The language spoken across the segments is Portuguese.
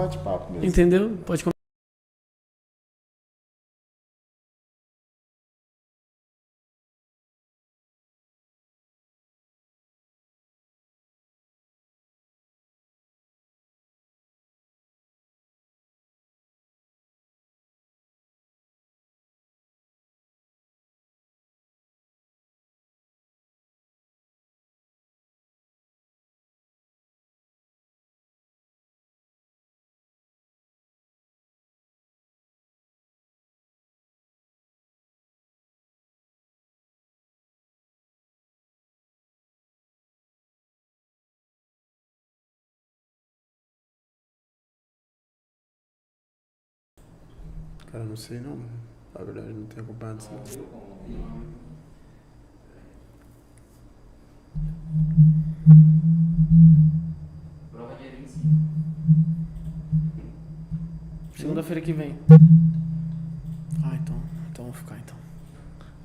bate-papo mesmo. Entendeu? Pode começar. Cara, não sei não. Na verdade, não tenho acompanhado isso não. Prova dia 25. Segunda-feira que vem. Então vou ficar então.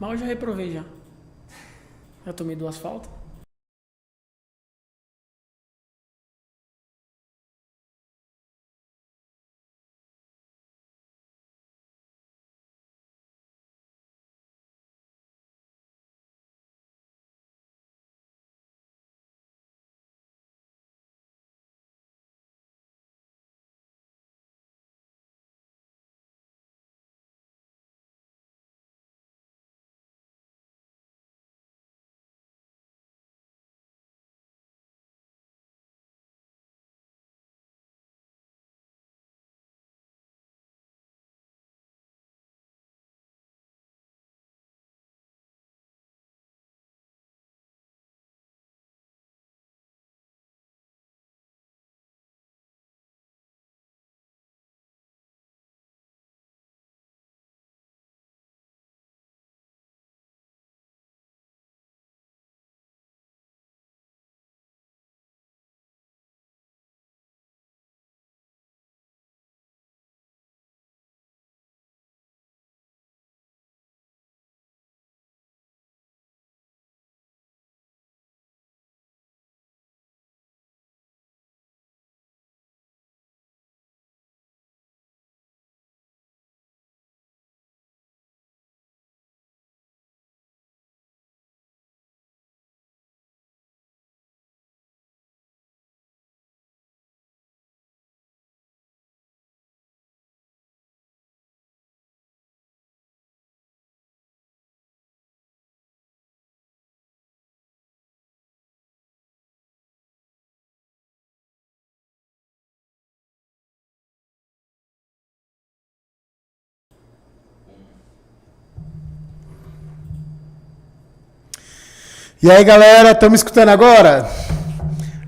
Mas eu já reprovei já. Já tomei 2 faltas. E aí, galera, estão me escutando agora?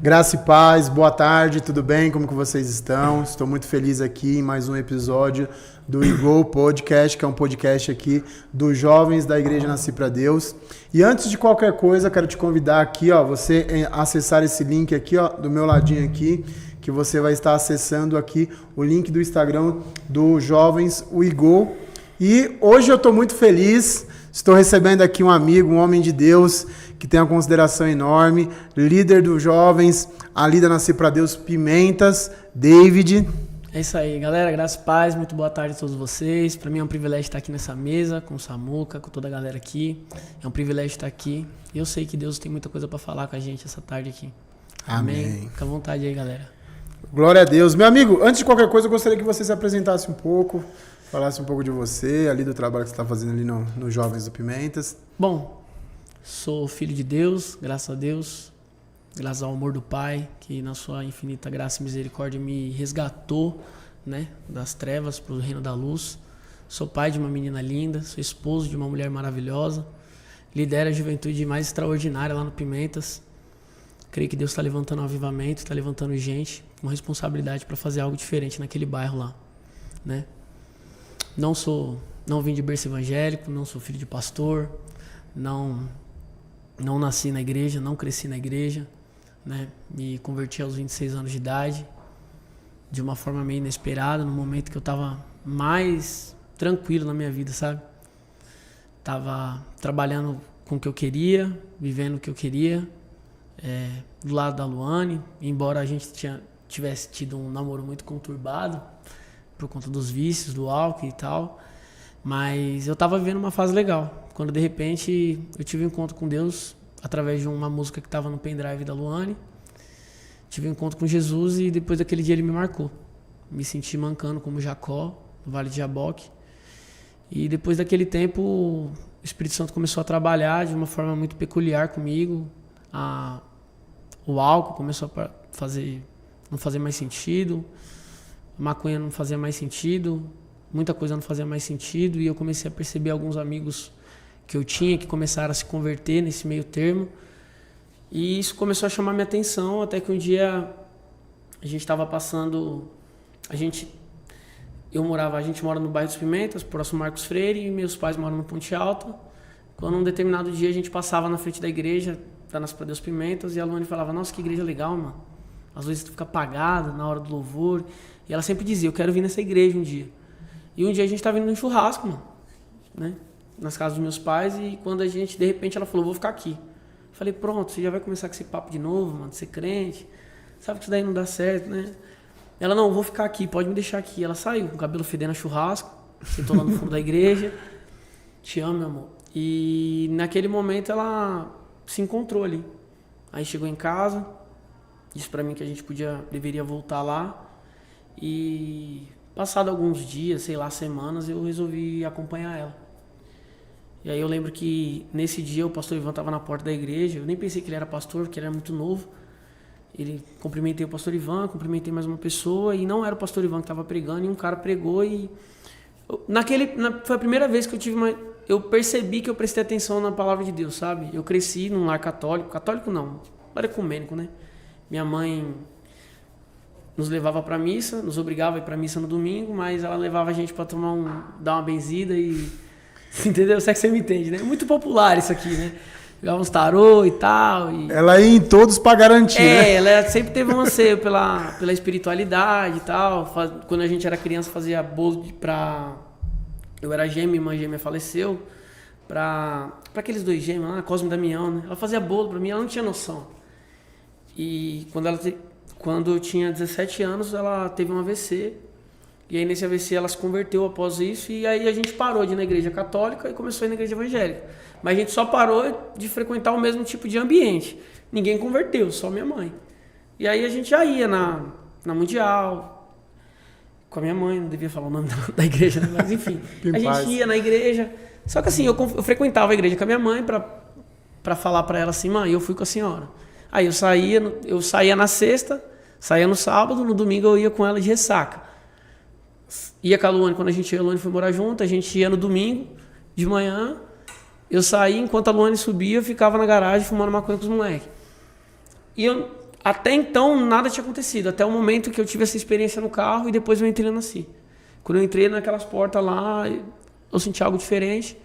Graça e paz, boa tarde, tudo bem? Como que vocês estão? Estou muito feliz aqui em mais um episódio do Igol Podcast, que é um podcast aqui dos jovens da Igreja Nasci Pra Deus. E antes de qualquer coisa, quero te convidar aqui, ó, você acessar esse link aqui, ó, do meu ladinho aqui, que você vai estar acessando aqui o link do Instagram do Jovens, o Igol. E hoje eu estou muito feliz, estou recebendo aqui um amigo, um homem de Deus, que tem uma consideração enorme, líder dos jovens, ali da Nascer Pra Deus Pimentas, David. É isso aí, galera. Graças e paz, muito boa tarde a todos vocês. Para mim é um privilégio estar aqui nessa mesa, com o Samuca, com toda a galera aqui. É um privilégio estar aqui. E eu sei que Deus tem muita coisa para falar com a gente essa tarde aqui. Amém. Fica à vontade aí, galera. Glória a Deus. Meu amigo, antes de qualquer coisa, eu gostaria que você se apresentasse um pouco, falasse um pouco de você, ali do trabalho que você está fazendo ali no Jovens do Pimentas. Bom, sou filho de Deus, graças a Deus, graças ao amor do Pai, que na sua infinita graça e misericórdia me resgatou, né, das trevas para o reino da luz. Sou pai de uma menina linda, sou esposo de uma mulher maravilhosa, lidero a juventude mais extraordinária lá no Pimentas. Creio que Deus está levantando um avivamento, está levantando gente com responsabilidade para fazer algo diferente naquele bairro lá, né? Não vim de berço evangélico, não sou filho de pastor, não nasci na igreja, não cresci na igreja, né? Me converti aos 26 anos de idade, de uma forma meio inesperada, no momento que eu estava mais tranquilo na minha vida, sabe? Tava trabalhando com o que eu queria, vivendo o que eu queria, do lado da Luane, embora a gente tivesse tido um namoro muito conturbado por conta dos vícios, do álcool e tal. Mas eu tava vivendo uma fase legal. Quando de repente eu tive um encontro com Deus através de uma música que tava no pendrive da Luane. Tive um encontro com Jesus e depois daquele dia ele me marcou. Me senti mancando como Jacó, no Vale de Jaboque. E depois daquele tempo o Espírito Santo começou a trabalhar de uma forma muito peculiar comigo. O álcool começou a não fazer mais sentido. A maconha não fazia mais sentido. Muita coisa não fazia mais sentido. E eu comecei a perceber alguns amigos que eu tinha que começaram a se converter nesse meio termo. E isso começou a chamar minha atenção, até que um dia a gente estava passando... A gente mora no bairro dos Pimentas, próximo Marcos Freire, e meus pais moram no Ponte Alta. Quando um determinado dia a gente passava na frente da igreja, da Nasce Pra Deus Pimentas, e a Luane falava, nossa, que igreja legal, mano. Às vezes tu fica apagado na hora do louvor. E ela sempre dizia, eu quero vir nessa igreja um dia. E um dia a gente tava indo num churrasco, mano, né? Nas casas dos meus pais, e quando de repente ela falou, vou ficar aqui. Falei, pronto, você já vai começar com esse papo de novo, mano, de ser crente. Sabe que isso daí não dá certo, né? Ela, não, vou ficar aqui, pode me deixar aqui. Ela saiu com o cabelo fedendo a churrasco, sentou lá no fundo da igreja. Te amo, meu amor. E naquele momento ela se encontrou ali. Aí chegou em casa, disse pra mim que a gente deveria voltar lá. E passado alguns dias, sei lá, semanas, eu resolvi acompanhar ela. E aí eu lembro que nesse dia o pastor Ivan estava na porta da igreja. Eu nem pensei que ele era pastor, porque ele era muito novo. Cumprimentei o pastor Ivan, cumprimentei mais uma pessoa, e não era o pastor Ivan que estava pregando, e um cara pregou, e foi a primeira vez que eu percebi que eu prestei atenção na palavra de Deus, sabe? Eu cresci num lar católico não, lar ecumênico, né? Minha mãe nos levava para missa, nos obrigava a ir para missa no domingo, mas ela levava a gente para dar uma benzida e... Entendeu? Se é que você me entende, né? É muito popular isso aqui, né? Jogava uns tarô e tal. Ela ia em todos pra garantir, né? Ela sempre teve um anseio pela espiritualidade e tal. Quando a gente era criança, fazia bolo Eu era gêmeo, minha irmã gêmea faleceu. Pra aqueles dois gêmeos lá, Cosme e Damião, né? Ela fazia bolo pra mim, ela não tinha noção. E quando eu tinha 17 anos, ela teve um AVC. E aí nesse AVC ela se converteu após isso, e aí a gente parou de ir na igreja católica e começou a ir na igreja evangélica. Mas a gente só parou de frequentar o mesmo tipo de ambiente. Ninguém converteu, só minha mãe. E aí a gente já ia na Mundial, com a minha mãe, não devia falar o nome da igreja, né? Mas enfim. A gente ia na igreja. Só que assim, eu frequentava a igreja com a minha mãe pra falar pra ela assim, mãe, eu fui com a senhora. Aí eu saía na sexta, saía no sábado, no domingo eu ia com ela de ressaca. Ia com a Luane, quando a Luane foi morar junto, a gente ia no domingo, de manhã, eu saía, enquanto a Luane subia, eu ficava na garagem fumando maconha com os moleques. E até então, nada tinha acontecido, até o momento que eu tive essa experiência no carro e depois eu entrei na Nasci. Quando eu entrei naquelas portas lá, eu senti algo diferente.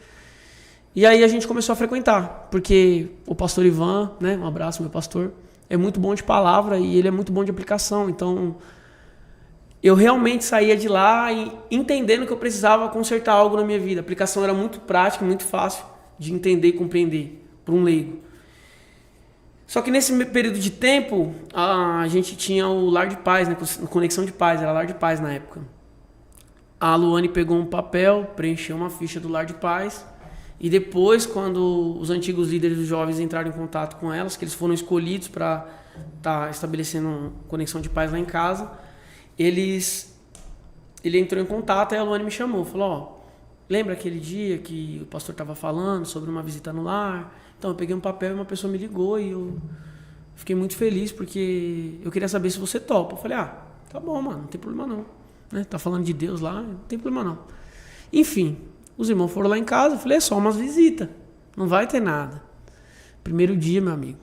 E aí a gente começou a frequentar, porque o pastor Ivan, né, um abraço, meu pastor, é muito bom de palavra e ele é muito bom de aplicação, então... Eu realmente saía de lá e entendendo que eu precisava consertar algo na minha vida. A aplicação era muito prática, muito fácil de entender e compreender para um leigo. Só que nesse período de tempo, a gente tinha o Lar de Paz, né? Conexão de Paz, era Lar de Paz na época. A Luane pegou um papel, preencheu uma ficha do Lar de Paz, e depois, quando os antigos líderes dos jovens entraram em contato com elas, que eles foram escolhidos para estar estabelecendo conexão de paz lá em casa, ele entrou em contato e a Luane me chamou, falou, lembra aquele dia que o pastor estava falando sobre uma visita no lar? Então eu peguei um papel e uma pessoa me ligou e eu fiquei muito feliz porque eu queria saber se você topa. Eu falei, tá bom, mano, não tem problema não, né? Tá falando de Deus lá, não tem problema não. Enfim, os irmãos foram lá em casa, eu falei, é só umas visitas, não vai ter nada. Primeiro dia, meu amigo,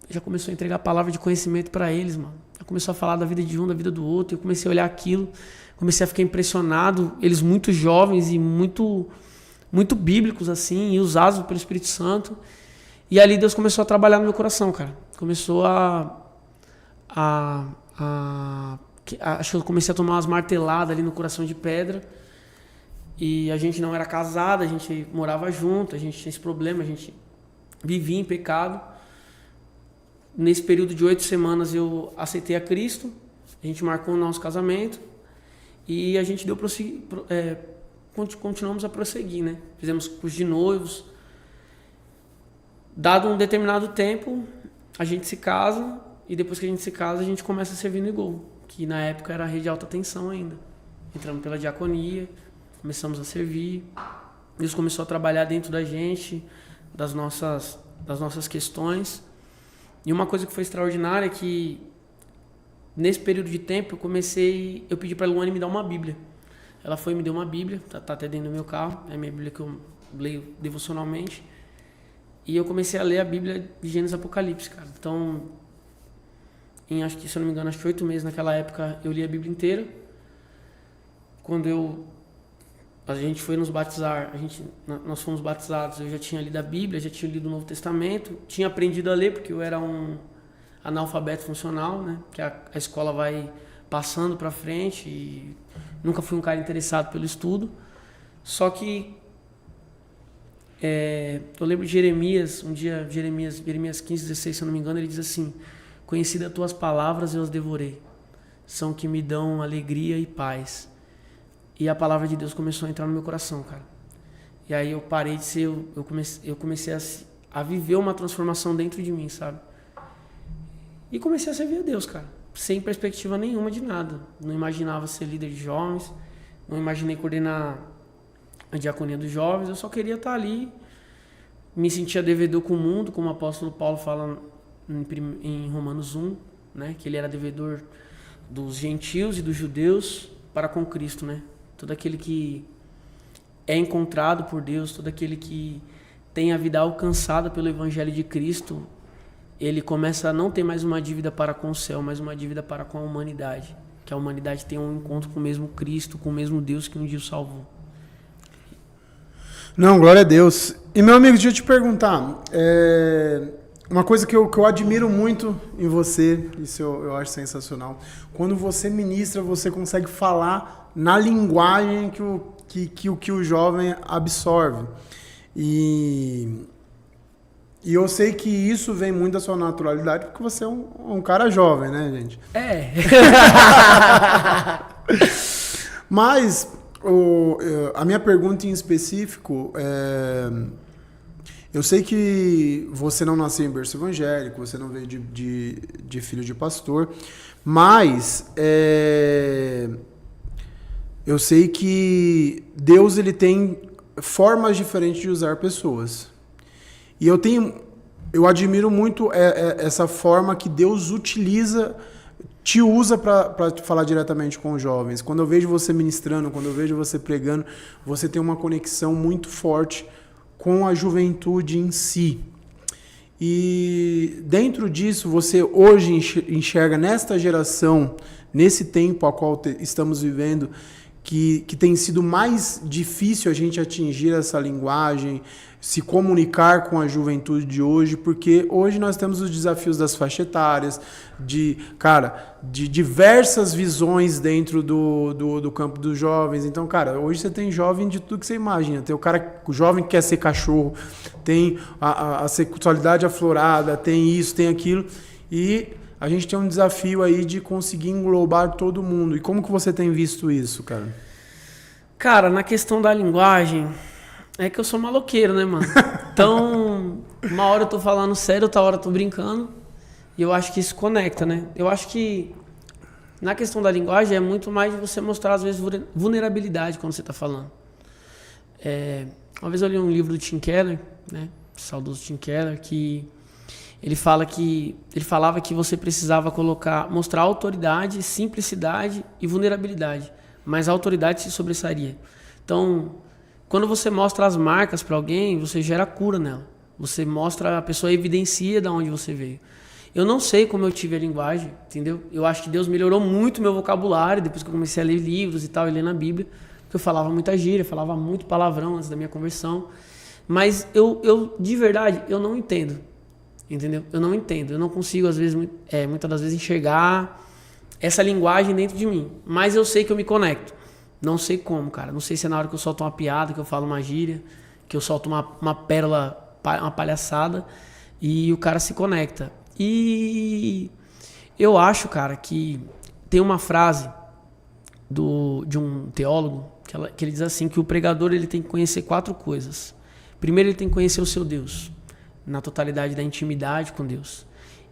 já começou a entregar a palavra de conhecimento para eles, mano. Começou a falar da vida de um, da vida do outro. Eu comecei a olhar aquilo, comecei a ficar impressionado. Eles muito jovens e muito, muito bíblicos, assim, e usados pelo Espírito Santo. E ali Deus começou a trabalhar no meu coração, cara. Começou acho que eu comecei a tomar umas marteladas ali no coração de pedra. E a gente não era casado, a gente morava junto, a gente tinha esse problema, a gente vivia em pecado. Nesse período de 8 semanas eu aceitei a Cristo A gente marcou o nosso casamento e a gente continuamos a prosseguir, né? Fizemos curso de noivos. Dado um determinado tempo, a gente se casa e depois que a gente se casa, a gente começa a servir no Igol, que na época era a rede de alta tensão ainda. Entramos pela diaconia, começamos a servir. Deus começou a trabalhar dentro da gente, das nossas questões. E uma coisa que foi extraordinária é que nesse período de tempo eu pedi para a Luane me dar uma Bíblia. Ela foi e me deu uma Bíblia, tá até dentro do meu carro, é a minha Bíblia que eu leio devocionalmente. E eu comecei a ler a Bíblia de Gênesis e Apocalipse, cara. Então, acho que, se eu não me engano, acho que 8 meses naquela época, eu li a Bíblia inteira. Quando a gente foi nos batizar, nós fomos batizados, eu já tinha lido a Bíblia, já tinha lido o Novo Testamento, tinha aprendido a ler, porque eu era um analfabeto funcional, né? Que a escola vai passando para frente e nunca fui um cara interessado pelo estudo. Só que eu lembro de Jeremias, um dia, Jeremias 15, 16, se eu não me engano, ele diz assim: conheci as tuas palavras, eu as devorei, são que me dão alegria e paz. E a palavra de Deus começou a entrar no meu coração, cara. E aí eu parei de ser, eu comecei a viver uma transformação dentro de mim, sabe? E comecei a servir a Deus, cara, sem perspectiva nenhuma de nada. Não imaginava ser líder de jovens, não imaginei coordenar a diaconia dos jovens, eu só queria estar ali. Me sentia devedor com o mundo, como o apóstolo Paulo fala em Romanos 1, né? Que ele era devedor dos gentios e dos judeus para com Cristo, né? Todo aquele que é encontrado por Deus, todo aquele que tem a vida alcançada pelo Evangelho de Cristo, ele começa a não ter mais uma dívida para com o céu, mas uma dívida para com a humanidade. Que a humanidade tem um encontro com o mesmo Cristo, com o mesmo Deus que um dia o salvou. Não, glória a Deus. E, meu amigo, deixa eu te perguntar. Uma coisa que eu admiro muito em você, isso eu acho sensacional. Quando você ministra, você consegue falar na linguagem que o jovem absorve. E eu sei que isso vem muito da sua naturalidade, porque você é um cara jovem, né, gente? Mas a minha pergunta em específico eu sei que você não nasceu em berço evangélico, você não veio de filho de pastor, mas eu sei que Deus ele tem formas diferentes de usar pessoas. E eu admiro muito essa forma que Deus te usa para falar diretamente com os jovens. Quando eu vejo você ministrando, quando eu vejo você pregando, você tem uma conexão muito forte com a juventude em si. E dentro disso, você hoje enxerga nesta geração, nesse tempo a qual estamos vivendo, que tem sido mais difícil a gente atingir essa linguagem, se comunicar com a juventude de hoje, porque hoje nós temos os desafios das faixas etárias, de diversas visões dentro do campo dos jovens. Então, cara, hoje você tem jovem de tudo que você imagina. Tem o jovem que quer ser cachorro, tem a sexualidade aflorada, tem isso, tem aquilo, e a gente tem um desafio aí de conseguir englobar todo mundo. E como que você tem visto isso, cara? Cara, na questão da linguagem, é que eu sou maloqueiro, né, mano? Então, uma hora eu tô falando sério, outra hora eu tô brincando. E eu acho que isso conecta, né? Eu acho que na questão da linguagem é muito mais de você mostrar, às vezes, vulnerabilidade quando você tá falando. Uma vez eu li um livro do Tim Keller, né? O saudoso Tim Keller, que ele falava que você precisava mostrar autoridade, simplicidade e vulnerabilidade. Mas a autoridade se sobressaria. Então, quando você mostra as marcas para alguém, você gera cura nela. Você mostra, a pessoa evidencia de onde você veio. Eu não sei como eu tive a linguagem, entendeu? Eu acho que Deus melhorou muito o meu vocabulário depois que eu comecei a ler livros e tal, e ler na Bíblia. Porque eu falava muita gíria, falava muito palavrão antes da minha conversão. Mas eu de verdade, eu não entendo. Entendeu? Eu não entendo. Eu não consigo, às vezes, muitas das vezes, enxergar essa linguagem dentro de mim. Mas eu sei que eu me conecto. Não sei como, cara. Não sei se é na hora que eu solto uma piada, que eu falo uma gíria, que eu solto uma pérola, uma palhaçada, e o cara se conecta. E eu acho, cara, que tem uma frase de um teólogo que ele diz assim, que o pregador ele tem que conhecer 4 coisas. Primeiro, ele tem que conhecer o seu Deus, na totalidade da intimidade com Deus.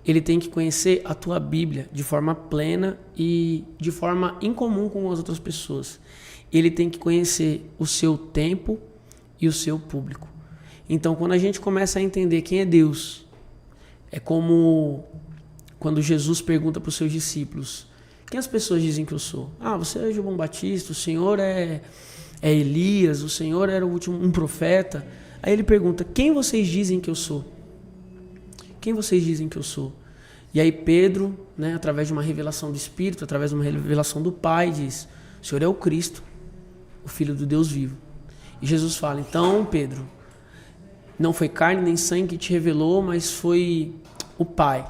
Ele tem que conhecer a tua Bíblia de forma plena e de forma incomum com as outras pessoas. Ele tem que conhecer o seu tempo e o seu público. Então, quando a gente começa a entender quem é Deus, é como quando Jesus pergunta para os seus discípulos: quem as pessoas dizem que eu sou? Ah, você é João Batista, o Senhor é Elias, o Senhor era o último, um profeta. Aí ele pergunta: quem vocês dizem que eu sou? Quem vocês dizem que eu sou? E aí Pedro, né, através de uma revelação do Espírito, através de uma revelação do Pai, diz: o Senhor é o Cristo, o Filho do Deus vivo. E Jesus fala: então, Pedro, não foi carne nem sangue que te revelou, mas foi o Pai.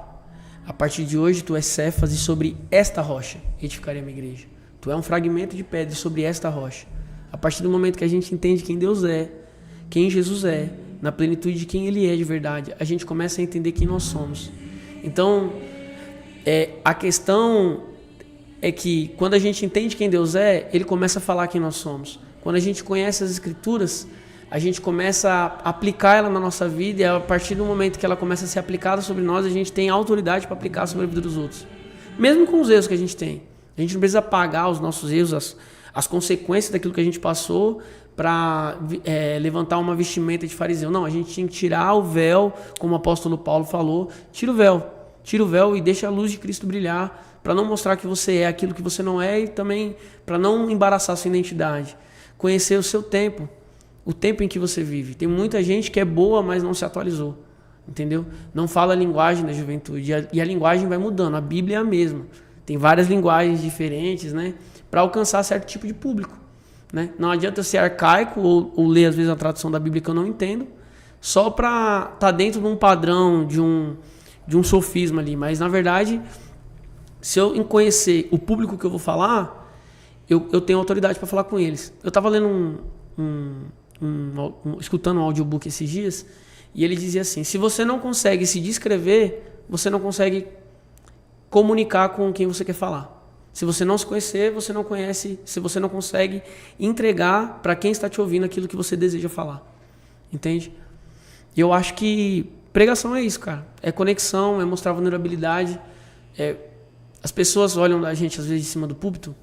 A partir de hoje tu és Cefas, e sobre esta rocha edificarei a minha igreja. Tu é um fragmento de pedra, e sobre esta rocha. A partir do momento que a gente entende quem Deus é, quem Jesus é, na plenitude de quem Ele é de verdade, a gente começa a entender quem nós somos. Então, a questão é que quando a gente entende quem Deus é, Ele começa a falar quem nós somos. Quando a gente conhece as Escrituras, a gente começa a aplicar ela na nossa vida, e a partir do momento que ela começa a ser aplicada sobre nós, a gente tem autoridade para aplicar sobre a vida dos outros. Mesmo com os erros que a gente tem. A gente não precisa pagar os nossos erros, as consequências daquilo que a gente passou para levantar uma vestimenta de fariseu. Não, a gente tinha que tirar o véu, como o apóstolo Paulo falou, tira o véu e deixa a luz de Cristo brilhar, para não mostrar que você é aquilo que você não é, e também para não embaraçar a sua identidade. Conhecer o seu tempo, o tempo em que você vive. Tem muita gente que é boa, mas não se atualizou, entendeu? Não fala a linguagem da juventude, e a linguagem vai mudando, a Bíblia é a mesma. Tem várias linguagens diferentes, né, para alcançar certo tipo de público, né? Não adianta eu ser arcaico ou ler às vezes a tradução da Bíblia que eu não entendo, só para estar dentro de um padrão, de um sofisma ali. Mas na verdade, se eu conhecer o público que eu vou falar, eu tenho autoridade para falar com eles. Eu estava lendo escutando um audiobook esses dias, e ele dizia assim: se você não consegue se descrever, você não consegue comunicar com quem você quer falar. Se você não se conhecer, você não conhece, se você não consegue entregar para quem está te ouvindo aquilo que você deseja falar. Entende? E eu acho que pregação é isso, cara. É conexão, é mostrar vulnerabilidade. As pessoas olham a gente às vezes de cima do púlpito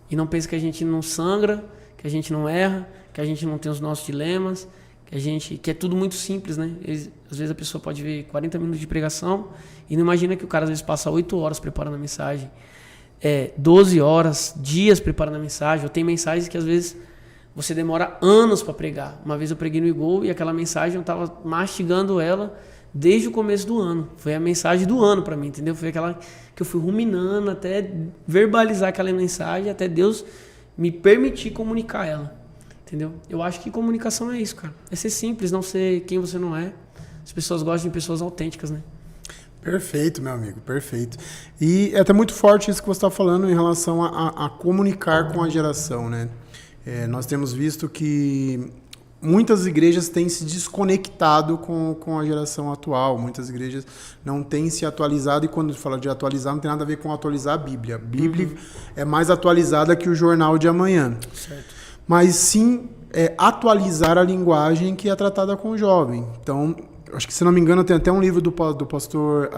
e não pensam que a gente não sangra, que a gente não erra, que a gente não tem os nossos dilemas, que é tudo muito simples, né? Às vezes a pessoa pode ver 40 minutos de pregação e não imagina que o cara às vezes passa 8 horas preparando a mensagem, 12 horas, dias preparando a mensagem. Ou tem mensagens que às vezes você demora anos para pregar. Uma vez eu preguei no Igol e aquela mensagem eu estava mastigando ela desde o começo do ano. Foi a mensagem do ano para mim, entendeu? Foi aquela que eu fui ruminando até verbalizar aquela mensagem, até Deus me permitir comunicar ela. Entendeu? Eu acho que comunicação é isso, cara. É ser simples, não ser quem você não é. As pessoas gostam de pessoas autênticas, né? Perfeito, meu amigo, perfeito. E é até muito forte isso que você está falando em relação a comunicar com a geração, né? Nós temos visto que muitas igrejas têm se desconectado com a geração atual. Muitas igrejas não têm se atualizado, e quando fala de atualizar, não tem nada a ver com atualizar a Bíblia. A Bíblia é mais atualizada que o jornal de amanhã. Certo. Mas sim atualizar a linguagem que é tratada com o jovem. Então, acho que, se não me engano, tem até um livro do pastor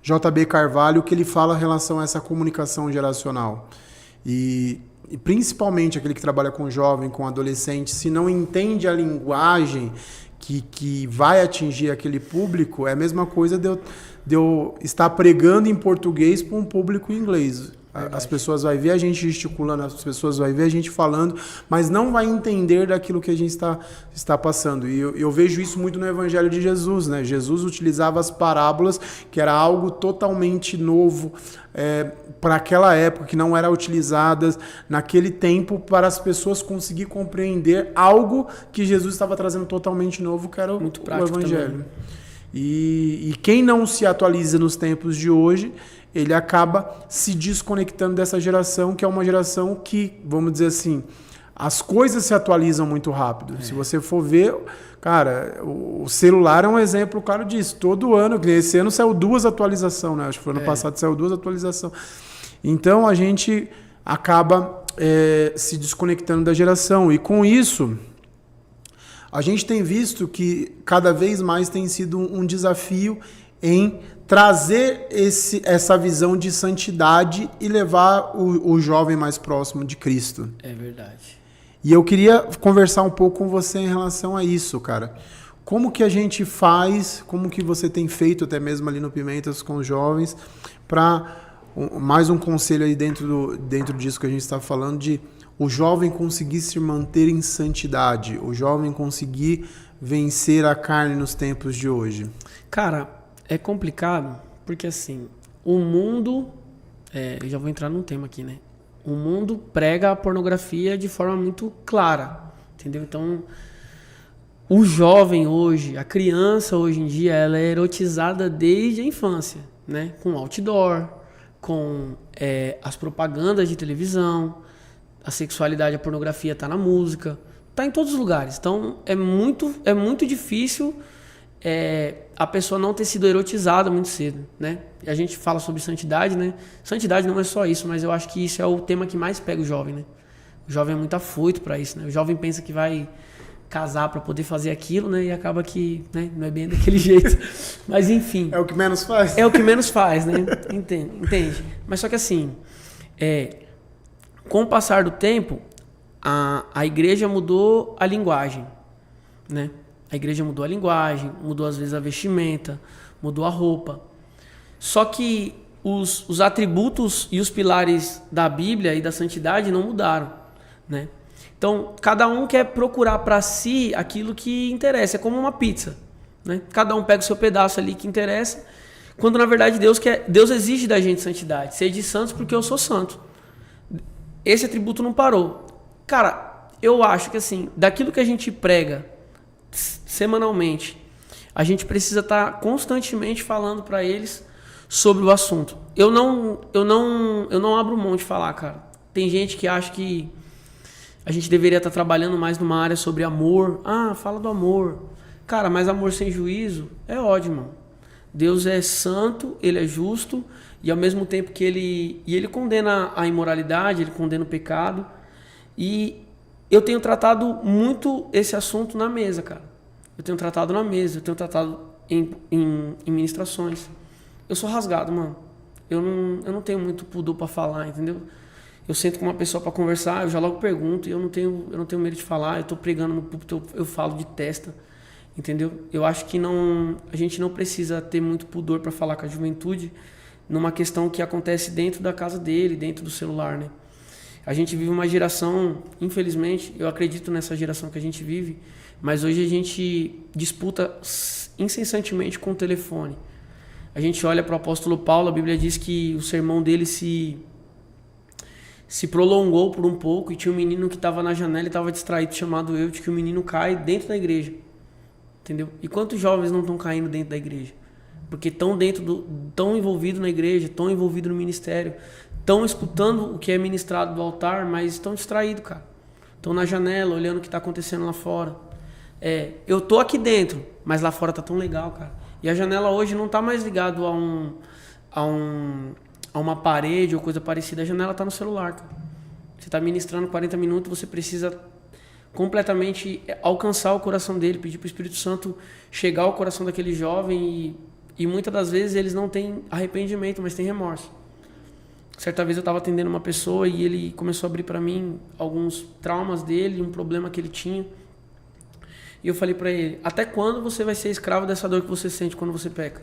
J.B. Carvalho, que ele fala em relação a essa comunicação geracional. E principalmente aquele que trabalha com jovem, com adolescente, se não entende a linguagem que vai atingir aquele público, é a mesma coisa de eu estar pregando em português para um público em inglês. As pessoas vão ver a gente gesticulando, as pessoas vão ver a gente falando, mas não vai entender daquilo que a gente está passando. E eu vejo isso muito no Evangelho de Jesus, né? Jesus utilizava as parábolas, que era algo totalmente novo para aquela época, que não era utilizadas naquele tempo, para as pessoas conseguir compreender algo que Jesus estava trazendo totalmente novo, que era o Evangelho. Também. E quem não se atualiza nos tempos de hoje, ele acaba se desconectando dessa geração, que é uma geração que, vamos dizer assim, as coisas se atualizam muito rápido. Se você for ver, cara, o celular é um exemplo claro disso. Todo ano, esse ano saiu 2 atualizações, né? Acho que foi ano passado saiu 2 atualizações. Então a gente acaba se desconectando da geração. E com isso, a gente tem visto que cada vez mais tem sido um desafio em trazer essa visão de santidade e levar o jovem mais próximo de Cristo. É verdade. E eu queria conversar um pouco com você em relação a isso, cara. Como que a gente faz, como que você tem feito até mesmo ali no Pimentas com os jovens, para mais um conselho aí dentro disso que a gente está falando, de o jovem conseguir se manter em santidade, o jovem conseguir vencer a carne nos tempos de hoje? Cara, é complicado, porque assim, o mundo, eu já vou entrar num tema aqui, né? O mundo prega a pornografia de forma muito clara, entendeu? Então, o jovem hoje, a criança hoje em dia, ela é erotizada desde a infância, né? Com outdoor, com as propagandas de televisão, a sexualidade, a pornografia está na música, está em todos os lugares. Então, é muito difícil a pessoa não ter sido erotizada muito cedo, né? E a gente fala sobre santidade, né? Santidade não é só isso, mas eu acho que isso é o tema que mais pega o jovem, né? O jovem é muito afoito para isso, né? O jovem pensa que vai casar para poder fazer aquilo, né? E acaba que, né, não é bem daquele jeito. Mas enfim. É o que menos faz. É o que menos faz, né? Entende? Mas só que assim, com o passar do tempo, a igreja mudou a linguagem, né? A igreja mudou a linguagem, mudou às vezes a vestimenta, mudou a roupa. Só que os atributos e os pilares da Bíblia e da santidade não mudaram, né? Então, cada um quer procurar para si aquilo que interessa. É como uma pizza, né? Cada um pega o seu pedaço ali que interessa, quando na verdade Deus exige da gente santidade. Sede santos porque eu sou santo. Esse atributo não parou. Cara, eu acho que assim, daquilo que a gente prega semanalmente, a gente precisa estar constantemente falando para eles sobre o assunto. Eu não abro mão de falar, cara. Tem gente que acha que a gente deveria estar trabalhando mais numa área sobre amor. Ah, fala do amor. Cara, mas amor sem juízo é ódio, mano. Deus é santo, Ele é justo, e ao mesmo tempo que Ele condena a imoralidade, Ele condena o pecado. E eu tenho tratado muito esse assunto na mesa, cara. Eu tenho tratado na mesa, eu tenho tratado em ministrações. Eu sou rasgado, mano. Eu não tenho muito pudor para falar, entendeu? Eu sento com uma pessoa para conversar, eu já logo pergunto, e eu não tenho medo de falar. Eu tô pregando no púlpito, eu falo de testa, entendeu? Eu acho que a gente não precisa ter muito pudor para falar com a juventude numa questão que acontece dentro da casa dele, dentro do celular, né? A gente vive uma geração, infelizmente, eu acredito nessa geração que a gente vive, mas hoje a gente disputa incessantemente com o telefone. A gente olha para o apóstolo Paulo, a Bíblia diz que o sermão dele se prolongou por um pouco, e tinha um menino que estava na janela e estava distraído, chamado Eude, que o menino cai dentro da igreja. Entendeu? E quantos jovens não estão caindo dentro da igreja? Porque estão envolvidos na igreja, estão envolvidos no ministério, estão escutando o que é ministrado do altar, mas estão distraídos, cara. Estão na janela, olhando o que está acontecendo lá fora. Eu tô aqui dentro, mas lá fora tá tão legal, cara. E a janela hoje não tá mais ligado a uma parede ou coisa parecida. A janela tá no celular, cara. Você tá ministrando 40 minutos, você precisa completamente alcançar o coração dele, pedir pro Espírito Santo chegar ao coração daquele jovem, e muitas das vezes eles não têm arrependimento, mas têm remorso. Certa vez eu estava atendendo uma pessoa e ele começou a abrir para mim alguns traumas dele, um problema que ele tinha. E eu falei para ele: até quando você vai ser escravo dessa dor que você sente quando você peca?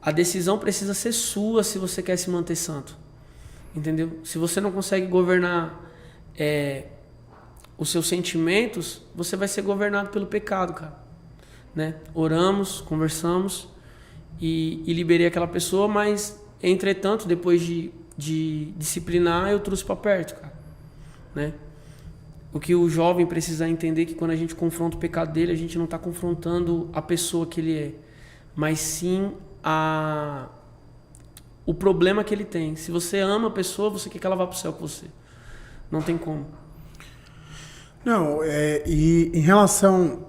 A decisão precisa ser sua se você quer se manter santo. Entendeu? Se você não consegue governar os seus sentimentos, você vai ser governado pelo pecado, cara. Né? Oramos, conversamos e liberei aquela pessoa, mas entretanto, depois de disciplinar, eu trouxe para perto, cara. Né? O que o jovem precisa entender é que quando a gente confronta o pecado dele, a gente não está confrontando a pessoa que ele é, mas sim o problema que ele tem. Se você ama a pessoa, você quer que ela vá para o céu com você. Não tem como. Não, e em relação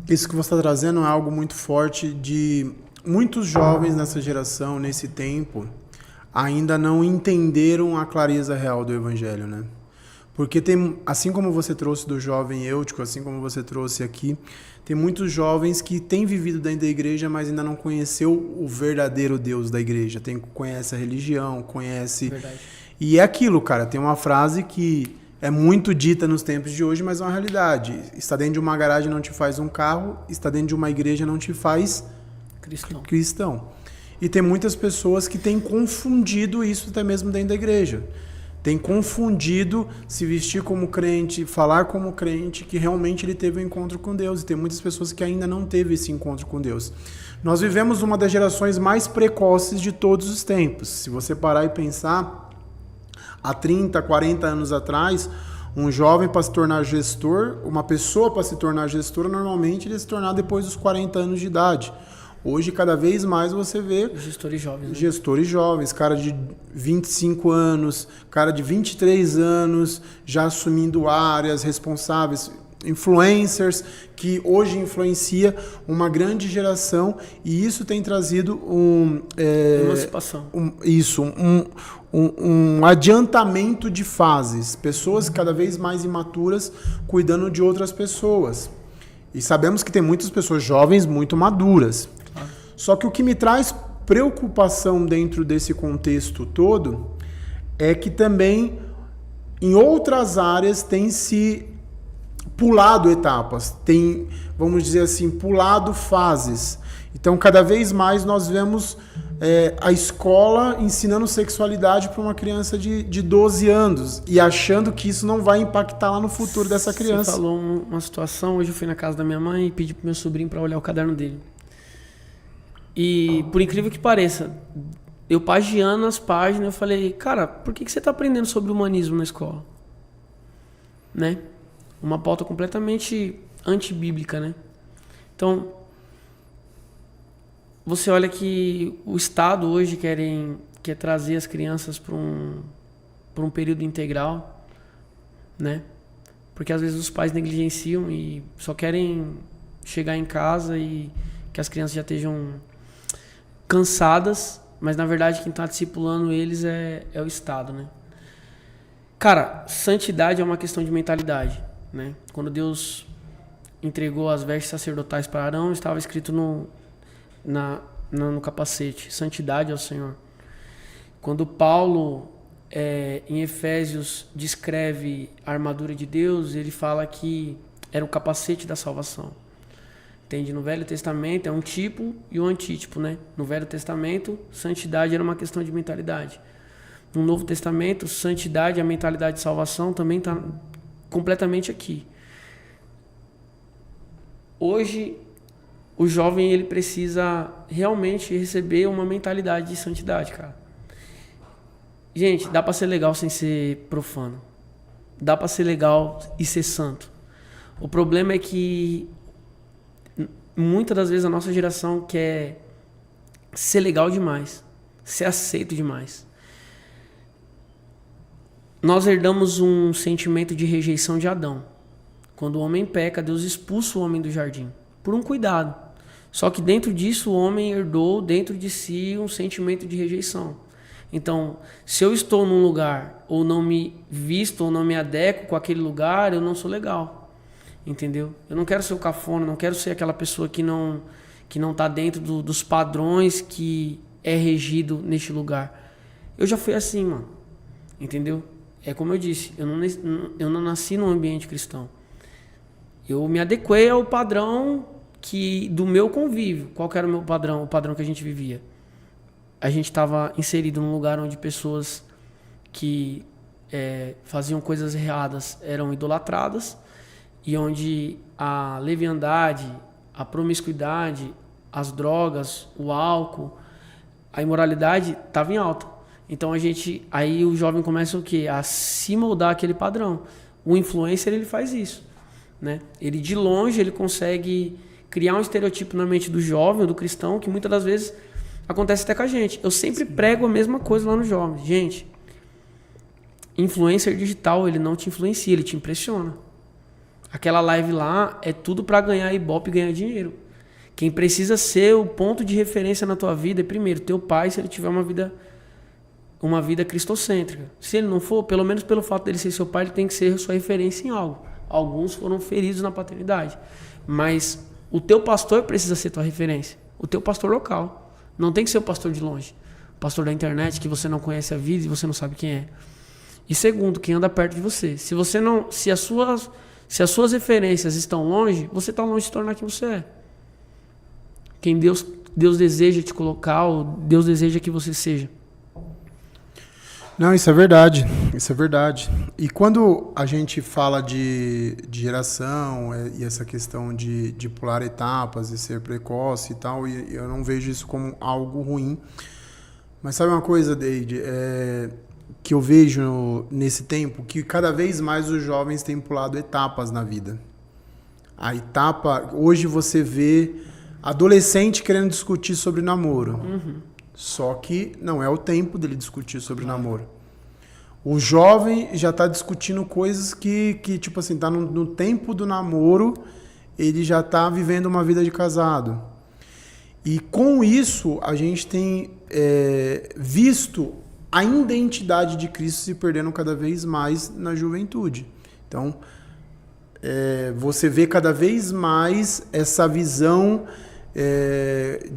a isso que você está trazendo é algo muito forte de muitos jovens nessa geração, nesse tempo, ainda não entenderam a clareza real do evangelho, né? Porque tem, assim como você trouxe do jovem Eutico, assim como você trouxe aqui, tem muitos jovens que têm vivido dentro da igreja, mas ainda não conheceu o verdadeiro Deus da igreja. Conhece a religião, conhece... Verdade. E é aquilo, cara, tem uma frase que é muito dita nos tempos de hoje, mas é uma realidade. Estar dentro de uma garagem não te faz um carro, estar dentro de uma igreja não te faz cristão. E tem muitas pessoas que têm confundido isso até mesmo dentro da igreja. Tem confundido se vestir como crente, falar como crente, que realmente ele teve um encontro com Deus. E tem muitas pessoas que ainda não teve esse encontro com Deus. Nós vivemos uma das gerações mais precoces de todos os tempos. Se você parar e pensar, há 30, 40 anos atrás, um jovem para se tornar gestor, uma pessoa para se tornar gestora, normalmente ele se tornar depois dos 40 anos de idade. Hoje, cada vez mais você vê gestores jovens, né? Gestores jovens, cara de 25 anos, cara de 23 anos, já assumindo áreas responsáveis, influencers, que hoje influencia uma grande geração, e isso tem trazido emancipação. Um adiantamento de fases. Pessoas cada vez mais imaturas cuidando de outras pessoas. E sabemos que tem muitas pessoas jovens muito maduras. Só que o que me traz preocupação dentro desse contexto todo é que também em outras áreas tem se pulado etapas, tem, vamos dizer assim, pulado fases. Então, cada vez mais nós vemos a escola ensinando sexualidade para uma criança de 12 anos e achando que isso não vai impactar lá no futuro dessa criança. Você falou uma situação, hoje eu fui na casa da minha mãe e pedi pro meu sobrinho para olhar o caderno dele. E, por incrível que pareça, eu pagiando as páginas, eu falei, cara, por que você está aprendendo sobre humanismo na escola? Né? Uma pauta completamente antibíblica, né? Então, você olha que o Estado hoje quer trazer as crianças para um período integral, né? Porque às vezes os pais negligenciam e só querem chegar em casa e que as crianças já estejam cansadas, mas na verdade quem está discipulando eles é o Estado, né? Cara, santidade é uma questão de mentalidade, né? Quando Deus entregou as vestes sacerdotais para Arão, estava escrito no capacete, santidade ao Senhor. Quando Paulo, em Efésios, descreve a armadura de Deus, ele fala que era o capacete da salvação. Entende? No Velho Testamento é um tipo e um antítipo, né? No Velho Testamento, santidade era uma questão de mentalidade. No Novo Testamento, santidade, a mentalidade de salvação também está completamente aqui. Hoje, o jovem ele precisa realmente receber uma mentalidade de santidade, cara. Gente, dá para ser legal sem ser profano. Dá para ser legal e ser santo. O problema é que muitas das vezes a nossa geração quer ser legal demais, ser aceito demais. Nós herdamos um sentimento de rejeição de Adão. Quando o homem peca, Deus expulsa o homem do jardim, por um cuidado. Só que dentro disso o homem herdou dentro de si um sentimento de rejeição. Então, se eu estou num lugar, ou não me visto, ou não me adequo com aquele lugar, eu não sou legal. Entendeu? Eu não quero ser o cafona, não quero ser aquela pessoa que não está dentro dos padrões que é regido neste lugar. Eu já fui assim, mano. Entendeu? É como eu disse, eu não nasci num ambiente cristão. Eu me adequei ao padrão do meu convívio. Qual que era o meu padrão? O padrão que a gente vivia. A gente estava inserido num lugar onde pessoas que faziam coisas erradas eram idolatradas, e onde a leviandade, a promiscuidade, as drogas, o álcool, a imoralidade estava em alta. Então aí o jovem começa o quê? A se moldar aquele padrão. O influencer ele faz isso, né? Ele de longe ele consegue criar um estereotipo na mente do jovem, do cristão, que muitas das vezes acontece até com a gente. Eu sempre prego a mesma coisa lá no jovem. Gente, influencer digital ele não te influencia, ele te impressiona. Aquela live lá é tudo para ganhar Ibope e ganhar dinheiro. Quem precisa ser o ponto de referência na tua vida é primeiro teu pai, se ele tiver uma vida cristocêntrica. Se ele não for, pelo menos pelo fato dele ser seu pai, ele tem que ser sua referência em algo. Alguns foram feridos na paternidade. Mas o teu pastor precisa ser tua referência. O teu pastor local. Não tem que ser o pastor de longe. O pastor da internet que você não conhece a vida e você não sabe quem é. E segundo, quem anda perto de você. Se as suas referências estão longe, você está longe de se tornar quem você é. Quem Deus deseja te colocar, ou Deus deseja que você seja. Não, isso é verdade. Isso é verdade. E quando a gente fala de geração e essa questão de pular etapas e ser precoce e tal, e eu não vejo isso como algo ruim. Mas sabe uma coisa, Deide, que eu vejo nesse tempo? Que cada vez mais os jovens têm pulado etapas na vida. A etapa... Hoje você vê adolescente querendo discutir sobre namoro. Uhum. Só que não é o tempo dele discutir sobre namoro. O jovem já está discutindo coisas que tipo assim, tá no tempo do namoro, ele já está vivendo uma vida de casado. E com isso, a gente tem visto a identidade de Cristo se perdendo cada vez mais na juventude. Então, você vê cada vez mais essa visão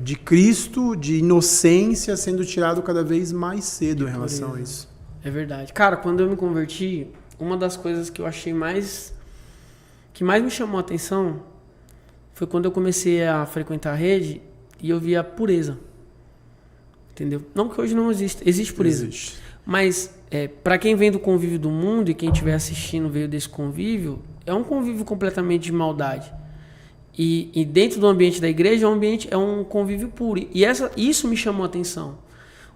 de Cristo, de inocência, sendo tirado cada vez mais cedo em relação a isso. É verdade. Cara, quando eu me converti, uma das coisas que eu achei que mais me chamou a atenção foi quando eu comecei a frequentar a rede e eu via a pureza. Entendeu? Não que hoje não existe pureza. Existe. Mas para quem vem do convívio do mundo e quem estiver assistindo veio desse convívio, é um convívio completamente de maldade. E dentro do ambiente da igreja é um convívio puro. E isso me chamou a atenção.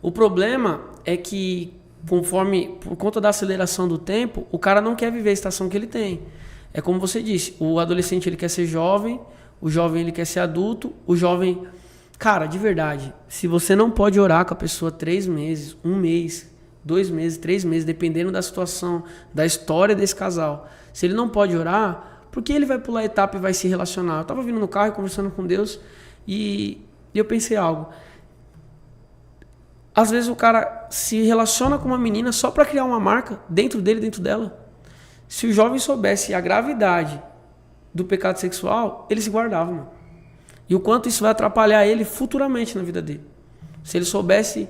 O problema é que, por conta da aceleração do tempo, o cara não quer viver a estação que ele tem. É como você disse, o adolescente ele quer ser jovem, o jovem ele quer ser adulto, o jovem... Cara, de verdade, se você não pode orar com a pessoa 3 meses, 1 mês, 2 meses, 3 meses, dependendo da situação, da história desse casal, se ele não pode orar... Por que ele vai pular a etapa e vai se relacionar? Eu estava vindo no carro e conversando com Deus e eu pensei algo. Às vezes o cara se relaciona com uma menina só para criar uma marca dentro dele, dentro dela. Se o jovem soubesse a gravidade do pecado sexual, ele se guardava, mano. E o quanto isso vai atrapalhar ele futuramente na vida dele. Se ele soubesse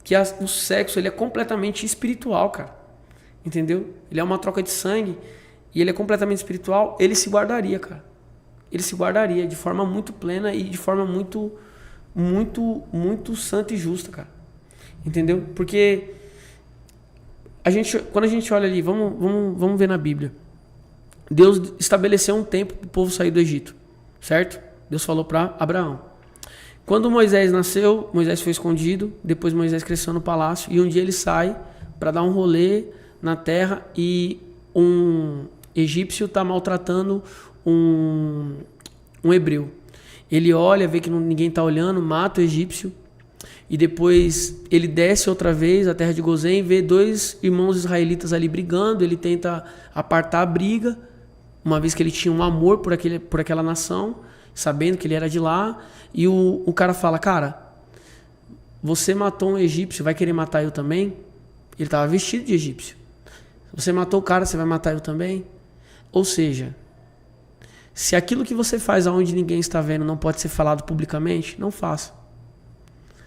que o sexo ele é completamente espiritual, cara. Entendeu? Ele é uma troca de sangue. E ele é completamente espiritual, ele se guardaria, cara. Ele se guardaria de forma muito plena e de forma muito, muito, muito santa e justa, cara. Entendeu? Porque quando a gente olha ali, vamos ver na Bíblia. Deus estabeleceu um tempo para o povo sair do Egito, certo? Deus falou para Abraão. Quando Moisés nasceu, Moisés foi escondido, depois Moisés cresceu no palácio e um dia ele sai para dar um rolê na terra e um egípcio está maltratando um hebreu. Ele olha, vê que ninguém está olhando, mata o egípcio e depois ele desce outra vez à terra de Gozém e vê 2 irmãos israelitas ali brigando. Ele tenta apartar a briga, uma vez que ele tinha um amor por aquela nação, sabendo que ele era de lá, e o cara fala, cara, você matou um egípcio, vai querer matar eu também? Ele estava vestido de egípcio. Você matou o cara, você vai matar eu também? Ou seja, se aquilo que você faz aonde ninguém está vendo não pode ser falado publicamente, não faça.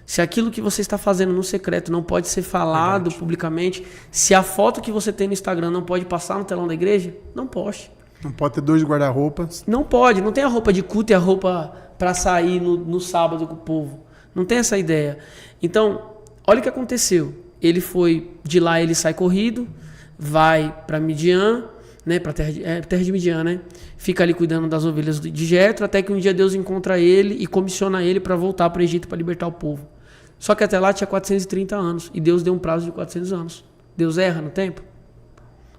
Se aquilo que você está fazendo no secreto não pode ser falado publicamente, se a foto que você tem no Instagram não pode passar no telão da igreja, não poste. Não pode ter 2 guarda-roupas. Não pode, não tem a roupa de culto e a roupa para sair no sábado com o povo. Não tem essa ideia. Então, olha o que aconteceu. Ele foi, de lá ele sai corrido, vai para Midian, né, para terra de Midian, né? Fica ali cuidando das ovelhas de Jetro, até que um dia Deus encontra ele e comissiona ele para voltar para o Egito para libertar o povo. Só que até lá tinha 430 anos e Deus deu um prazo de 400 anos. Deus erra no tempo?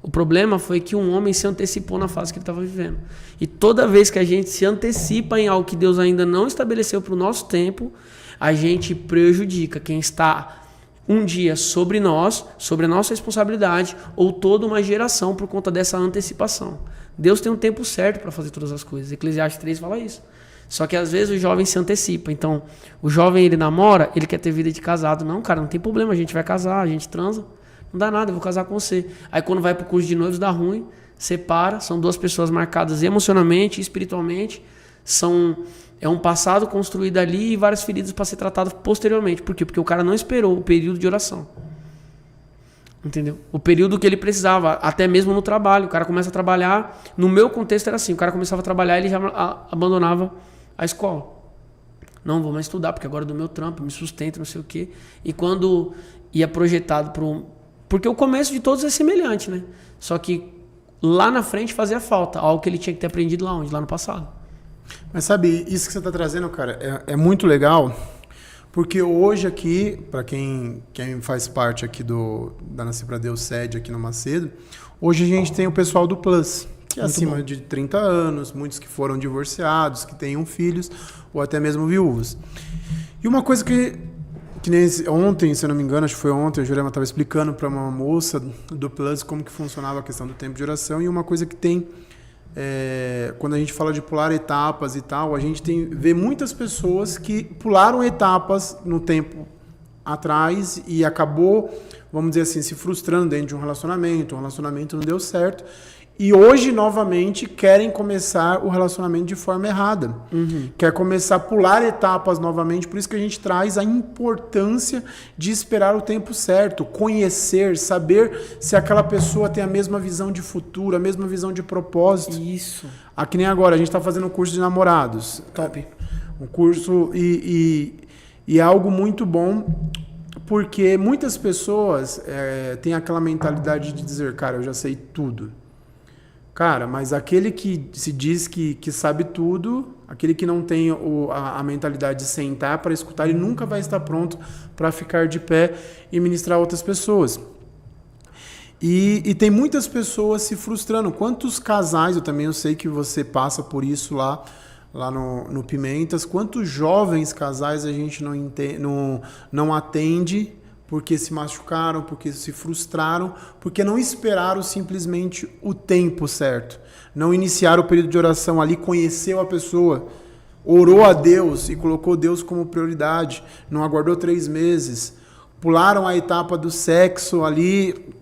O problema foi que um homem se antecipou na fase que ele estava vivendo. E toda vez que a gente se antecipa em algo que Deus ainda não estabeleceu para o nosso tempo, a gente prejudica quem está um dia sobre nós, sobre a nossa responsabilidade, ou toda uma geração por conta dessa antecipação. Deus tem um tempo certo para fazer todas as coisas. Eclesiastes 3 fala isso. Só que às vezes o jovem se antecipa. Então, o jovem, ele namora, ele quer ter vida de casado. Não, cara, não tem problema, a gente vai casar, a gente transa. Não dá nada, eu vou casar com você. Aí quando vai pro curso de noivos dá ruim, separa, são duas pessoas marcadas emocionalmente, espiritualmente, é um passado construído ali e várias feridas para ser tratado posteriormente. Por quê? Porque o cara não esperou o período de oração. Entendeu? O período que ele precisava, até mesmo no trabalho. O cara começa a trabalhar, no meu contexto era assim, o cara começava a trabalhar e ele já abandonava a escola. Não vou mais estudar, porque agora é do meu trampo, me sustento, não sei o quê. E quando ia projetado para um... Porque o começo de todos é semelhante, né? Só que lá na frente fazia falta, algo que ele tinha que ter aprendido lá onde? Lá no passado. Mas sabe, isso que você está trazendo, cara, é muito legal, porque hoje aqui, para quem faz parte aqui da Nascer para Deus sede aqui no Macedo, hoje a gente tem o pessoal do Plus, que é acima de 30 anos, muitos que foram divorciados, que tenham filhos, ou até mesmo viúvos. E uma coisa que nem ontem, se eu não me engano, acho que foi ontem, a Jurema estava explicando para uma moça do Plus como que funcionava a questão do tempo de oração, e uma coisa que tem... quando a gente fala de pular etapas e tal, a gente vê muitas pessoas que pularam etapas no tempo atrás e acabou, vamos dizer assim, se frustrando dentro de um relacionamento, o relacionamento não deu certo, e hoje, novamente, querem começar o relacionamento de forma errada. Quer começar a pular etapas novamente, por isso que a gente traz a importância de esperar o tempo certo, conhecer, saber se aquela pessoa tem a mesma visão de futuro, a mesma visão de propósito. Isso. Aqui nem agora, a gente está fazendo um curso de namorados. Top. Um curso e é algo muito bom, porque muitas pessoas têm aquela mentalidade de dizer, cara, eu já sei tudo. Cara, mas aquele que se diz que sabe tudo, aquele que não tem a mentalidade de sentar para escutar, ele nunca vai estar pronto para ficar de pé e ministrar outras pessoas. E tem muitas pessoas se frustrando. Quantos casais, eu sei que você passa por isso lá no Pimentas, quantos jovens casais a gente não atende porque se machucaram, porque se frustraram, porque não esperaram simplesmente o tempo certo. Não iniciaram o período de oração ali, conheceu a pessoa, orou a Deus e colocou Deus como prioridade, não aguardou 3 meses. Pularam a etapa do sexo ali,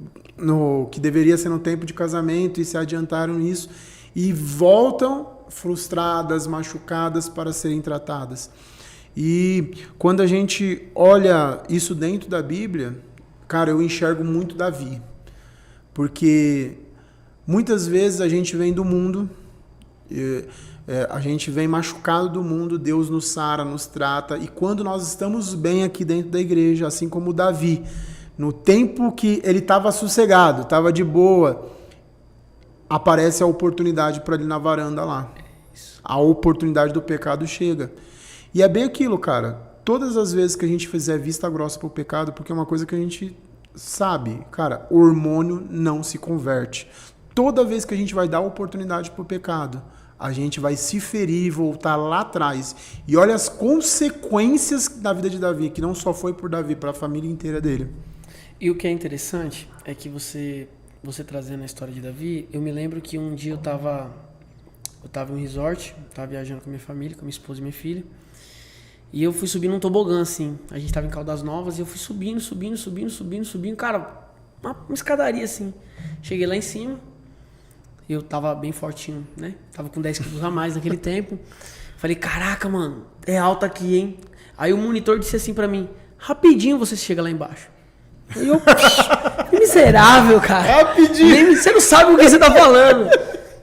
que deveria ser no tempo de casamento, e se adiantaram nisso, e voltam frustradas, machucadas para serem tratadas. E quando a gente olha isso dentro da Bíblia, cara, eu enxergo muito Davi. Porque muitas vezes a gente vem do mundo, a gente vem machucado do mundo, Deus nos sara, nos trata, e quando nós estamos bem aqui dentro da igreja, assim como Davi, no tempo que ele estava sossegado, estava de boa, aparece a oportunidade para ele na varanda lá. A oportunidade do pecado chega. E é bem aquilo, cara. Todas as vezes que a gente fizer vista grossa pro pecado, porque é uma coisa que a gente sabe, cara, o hormônio não se converte. Toda vez que a gente vai dar oportunidade pro pecado, a gente vai se ferir e voltar lá atrás. E olha as consequências da vida de Davi, que não só foi por Davi, para a família inteira dele. E o que é interessante é que você trazendo a história de Davi, eu me lembro que um dia eu tava em um resort, tava viajando com a minha família, com a minha esposa e minha filha. E eu fui subindo um tobogã, assim. A gente tava em Caldas Novas e eu fui subindo. Cara, uma escadaria, assim. Cheguei lá em cima. Eu tava bem fortinho, né? Tava com 10 quilos a mais naquele tempo. Falei, caraca, mano, é alto aqui, hein? Aí o monitor disse assim pra mim, rapidinho você chega lá embaixo. Aí eu, miserável, cara. Rapidinho. Você não sabe o que você tá falando.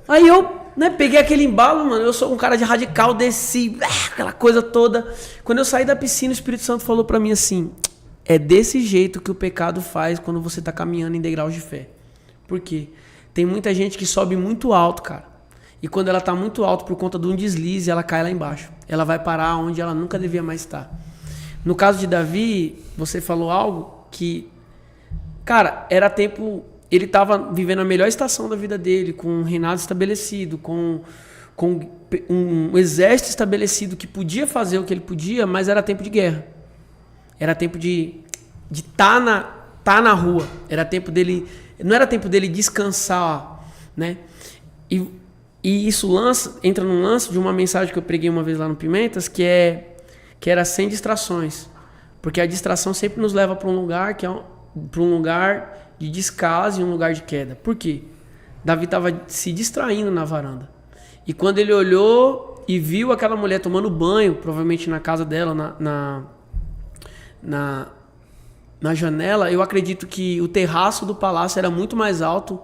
Aí eu... peguei aquele embalo, mano, eu sou um cara de radical, desci, aquela coisa toda. Quando eu saí da piscina, o Espírito Santo falou pra mim assim, é desse jeito que o pecado faz quando você tá caminhando em degraus de fé. Por quê? Tem muita gente que sobe muito alto, cara. E quando ela tá muito alto por conta de um deslize, ela cai lá embaixo. Ela vai parar onde ela nunca devia mais estar. No caso de Davi, você falou algo que, cara, era tempo... Ele estava vivendo a melhor estação da vida dele, com um reinado estabelecido, com um exército estabelecido que podia fazer o que ele podia, mas era tempo de guerra. Era tempo de de tá na rua. Era tempo dele, não era tempo dele descansar, né? E isso entra num lance de uma mensagem que eu preguei uma vez lá no Pimentas, que era sem distrações. Porque a distração sempre nos leva para um lugar para um lugar de descaso e um lugar de queda. Por quê? Davi estava se distraindo na varanda. E quando ele olhou e viu aquela mulher tomando banho, provavelmente na casa dela, na janela, eu acredito que o terraço do palácio era muito mais alto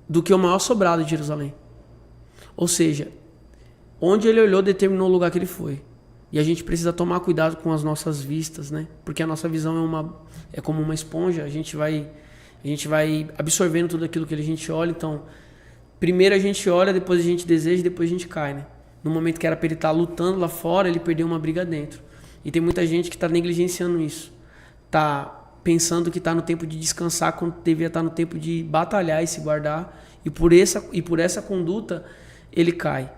do que o maior sobrado de Jerusalém. Ou seja, onde ele olhou determinou o lugar que ele foi. E a gente precisa tomar cuidado com as nossas vistas, né? Porque a nossa visão é como uma esponja, a gente vai absorvendo tudo aquilo que a gente olha. Então, primeiro a gente olha, depois a gente deseja, depois a gente cai, né? No momento que era para ele estar lutando lá fora, ele perdeu uma briga dentro. E tem muita gente que está negligenciando isso. Tá pensando que está no tempo de descansar quando deveria estar no tempo de batalhar e se guardar. E por essa conduta, ele cai.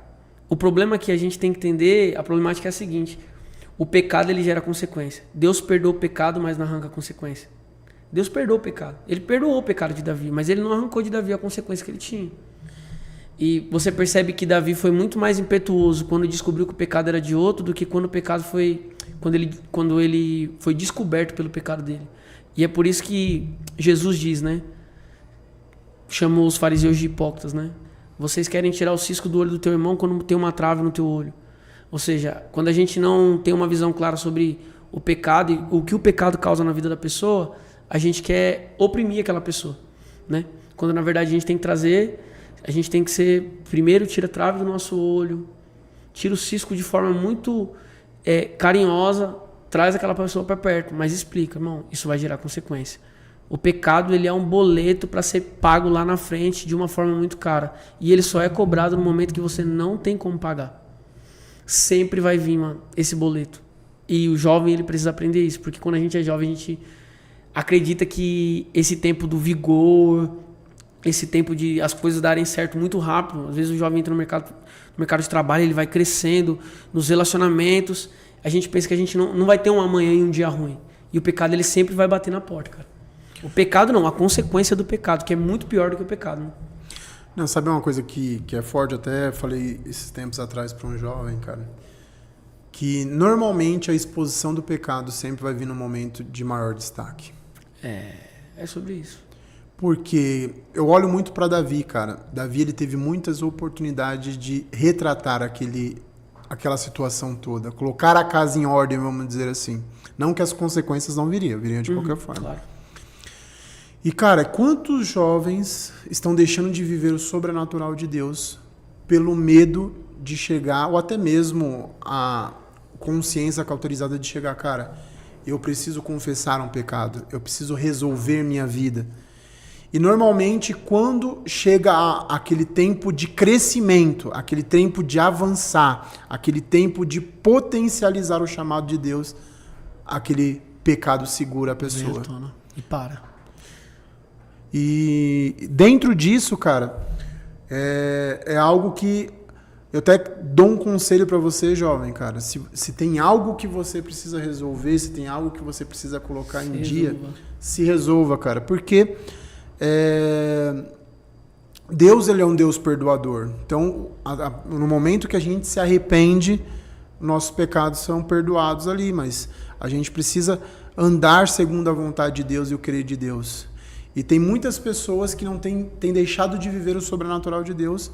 O problema que a gente tem que entender, a problemática é a seguinte: o pecado ele gera consequência. Deus perdoou o pecado, mas não arranca a consequência. Deus perdoou o pecado. Ele perdoou o pecado de Davi, mas ele não arrancou de Davi a consequência que ele tinha. E você percebe que Davi foi muito mais impetuoso quando descobriu que o pecado era de outro do que quando o pecado quando ele foi descoberto pelo pecado dele. E é por isso que Jesus diz, né? Chamou os fariseus de hipócritas, né? Vocês querem tirar o cisco do olho do teu irmão quando tem uma trave no teu olho. Ou seja, quando a gente não tem uma visão clara sobre o pecado e o que o pecado causa na vida da pessoa, a gente quer oprimir aquela pessoa, né? Quando na verdade a gente tem que ser, primeiro tira a trave do nosso olho, tira o cisco de forma muito carinhosa, traz aquela pessoa para perto, mas explica, irmão, isso vai gerar consequência. O pecado ele é um boleto para ser pago lá na frente de uma forma muito cara. E ele só é cobrado no momento que você não tem como pagar. Sempre vai vir, mano, esse boleto. E o jovem ele precisa aprender isso, porque quando a gente é jovem a gente acredita que esse tempo do vigor, esse tempo de as coisas darem certo muito rápido. Às vezes o jovem entra no mercado de trabalho, ele vai crescendo nos relacionamentos. A gente pensa que a gente não vai ter um amanhã e um dia ruim. E o pecado ele sempre vai bater na porta, cara. O pecado não, a consequência do pecado, que é muito pior do que o pecado, né? Não, sabe uma coisa que é forte? Até falei esses tempos atrás para um jovem, cara, que normalmente a exposição do pecado sempre vai vir no momento de maior destaque. É sobre isso. Porque eu olho muito para Davi, cara. Davi ele teve muitas oportunidades de retratar aquela situação toda, colocar a casa em ordem, vamos dizer assim. Não que as consequências não viriam de qualquer forma. Claro. E, cara, quantos jovens estão deixando de viver o sobrenatural de Deus pelo medo de chegar, ou até mesmo a consciência cauterizada de chegar, cara, eu preciso confessar um pecado, eu preciso resolver minha vida. E normalmente quando chega aquele tempo de crescimento, aquele tempo de avançar, aquele tempo de potencializar o chamado de Deus, aquele pecado segura a pessoa. E para. E dentro disso, cara, é algo que eu até dou um conselho para você, jovem, cara. Se tem algo que você precisa resolver, se tem algo que você precisa colocar em dia, se resolva, cara. Porque Deus ele é um Deus perdoador. Então, no momento que a gente se arrepende, nossos pecados são perdoados ali. Mas a gente precisa andar segundo a vontade de Deus e o querer de Deus. E tem muitas pessoas que não têm deixado de viver o sobrenatural de Deus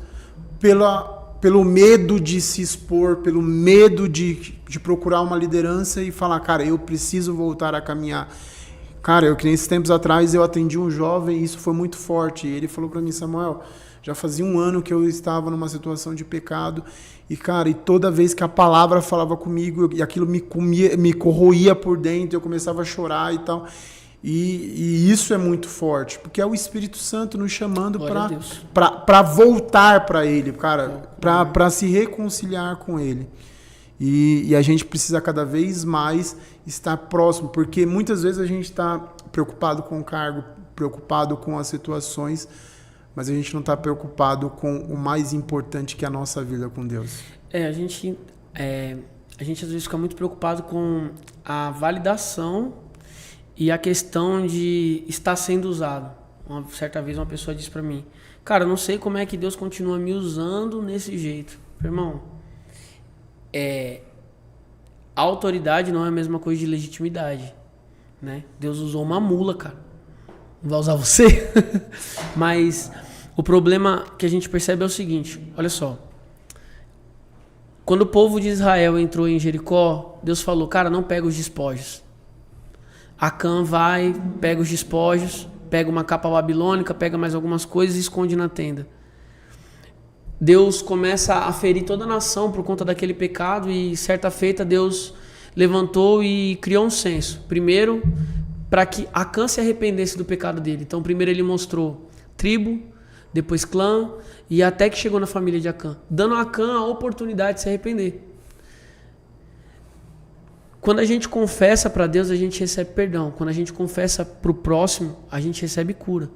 pelo medo de se expor, pelo medo de procurar uma liderança e falar, cara, eu preciso voltar a caminhar. Cara, que nesses tempos atrás eu atendi um jovem e isso foi muito forte. E ele falou para mim, Samuel, já fazia 1 ano que eu estava numa situação de pecado e, cara, e toda vez que a palavra falava comigo e aquilo me corroía por dentro, eu começava a chorar e tal. E isso é muito forte, porque é o Espírito Santo nos chamando para voltar para Ele, cara, para se reconciliar com Ele. E a gente precisa cada vez mais estar próximo, porque muitas vezes a gente está preocupado com o cargo, preocupado com as situações, mas a gente não está preocupado com o mais importante que é a nossa vida com Deus. A gente às vezes fica muito preocupado com a validação E a questão de estar sendo usado. Uma certa vez uma pessoa disse pra mim, cara, eu não sei como é que Deus continua me usando nesse jeito. Irmão, a autoridade não é a mesma coisa de legitimidade, né? Deus usou uma mula, cara. Não vai usar você? Mas o problema que a gente percebe é o seguinte, olha só. Quando o povo de Israel entrou em Jericó, Deus falou, cara, não pega os despojos. Acã vai, pega os despojos, pega uma capa babilônica, pega mais algumas coisas e esconde na tenda. Deus começa a ferir toda a nação por conta daquele pecado e certa feita Deus levantou e criou um censo. Primeiro, para que Acã se arrependesse do pecado dele. Então, primeiro ele mostrou tribo, depois clã e até que chegou na família de Acã, dando a Acã a oportunidade de se arrepender. Quando a gente confessa para Deus, a gente recebe perdão. Quando a gente confessa para o próximo, a gente recebe cura.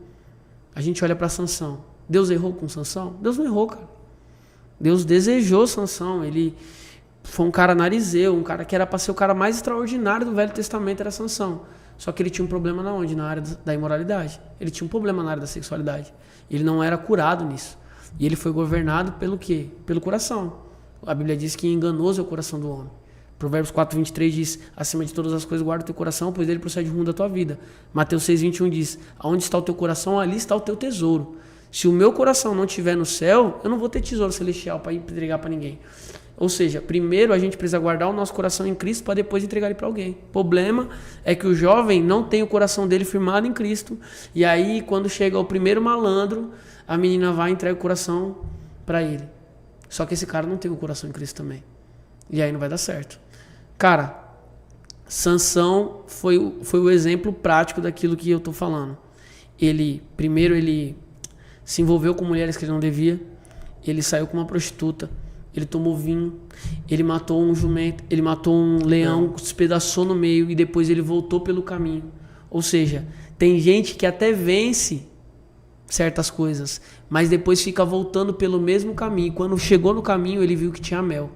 A gente olha para Sansão. Deus errou com Sansão? Deus não errou, cara. Deus desejou Sansão. Ele foi um cara narizeu, um cara que era para ser o cara mais extraordinário do Velho Testamento, era Sansão. Só que ele tinha um problema na onde? Na área da imoralidade. Ele tinha um problema na área da sexualidade. Ele não era curado nisso. E ele foi governado pelo quê? Pelo coração. A Bíblia diz que enganoso é o coração do homem. Provérbios 4:23 diz, acima de todas as coisas guarda o teu coração, pois dele procede o rumo da tua vida. Mateus 6:21 diz, aonde está o teu coração, ali está o teu tesouro. Se o meu coração não estiver no céu, eu não vou ter tesouro celestial para entregar para ninguém. Ou seja, primeiro a gente precisa guardar o nosso coração em Cristo para depois entregar ele para alguém. O problema é que o jovem não tem o coração dele firmado em Cristo. E aí, quando chega o primeiro malandro, a menina vai e entrega o coração para ele. Só que esse cara não tem o coração em Cristo também. E aí não vai dar certo. Cara, Sansão foi o exemplo prático daquilo que eu estou falando. Primeiro ele se envolveu com mulheres que ele não devia, ele saiu com uma prostituta, ele tomou vinho, ele matou um jumento, ele matou um leão, despedaçou no meio e depois ele voltou pelo caminho. Ou seja, tem gente que até vence certas coisas, mas depois fica voltando pelo mesmo caminho. Quando chegou no caminho, ele viu que tinha mel.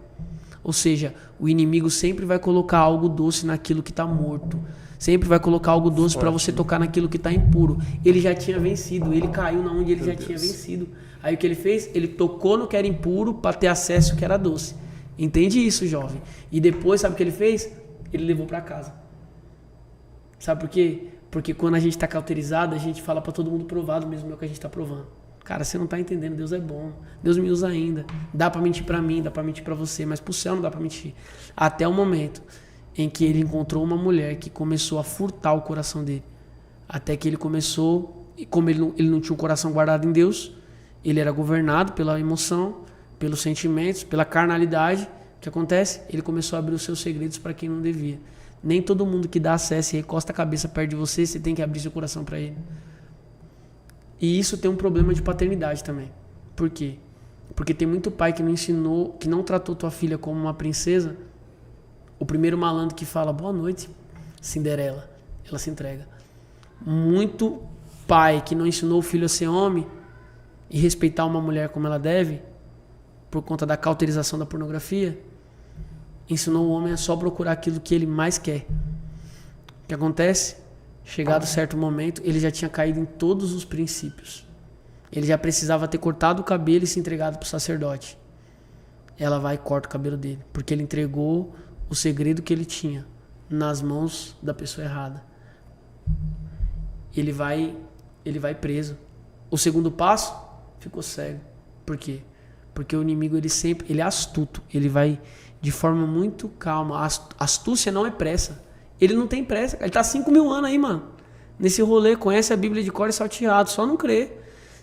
Ou seja, o inimigo sempre vai colocar algo doce naquilo que está morto. Sempre vai colocar algo doce para você tocar naquilo que está impuro. Ele já tinha vencido, ele caiu na onde ele já tinha vencido. Aí o que ele fez? Ele tocou no que era impuro para ter acesso ao que era doce. Entende isso, jovem? E depois, sabe o que ele fez? Ele levou para casa. Sabe por quê? Porque quando a gente está cauterizado, a gente fala para todo mundo provar do mesmo que a gente está provando. Cara, você não tá entendendo, Deus é bom, Deus me usa ainda, dá pra mentir pra mim, dá pra mentir pra você, mas pro céu não dá pra mentir. Até o momento em que ele encontrou uma mulher que começou a furtar o coração dele. Até que ele começou, e como ele não tinha o coração guardado em Deus, ele era governado pela emoção, pelos sentimentos, pela carnalidade. O que acontece? Ele começou a abrir os seus segredos para quem não devia. Nem todo mundo que dá acesso e recosta a cabeça perto de você, você tem que abrir seu coração para ele. E isso tem um problema de paternidade também. Por quê? Porque tem muito pai que não ensinou, que não tratou tua filha como uma princesa. O primeiro malandro que fala, boa noite, Cinderela, ela se entrega. Muito pai que não ensinou o filho a ser homem e respeitar uma mulher como ela deve, por conta da cauterização da pornografia, ensinou o homem a só procurar aquilo que ele mais quer. O que acontece? Chegado certo momento, ele já tinha caído em todos os princípios. Ele já precisava ter cortado o cabelo e se entregado para o sacerdote. Ela vai e corta o cabelo dele, porque ele entregou o segredo que ele tinha nas mãos da pessoa errada. Ele vai preso. O segundo passo, ficou cego. Por quê? Porque o inimigo ele é astuto. Ele vai de forma muito calma. A astúcia não é pressa. Ele não tem pressa. Ele tá 5.000 anos aí, mano. Nesse rolê, conhece a Bíblia de cor e salteado. Só não crê.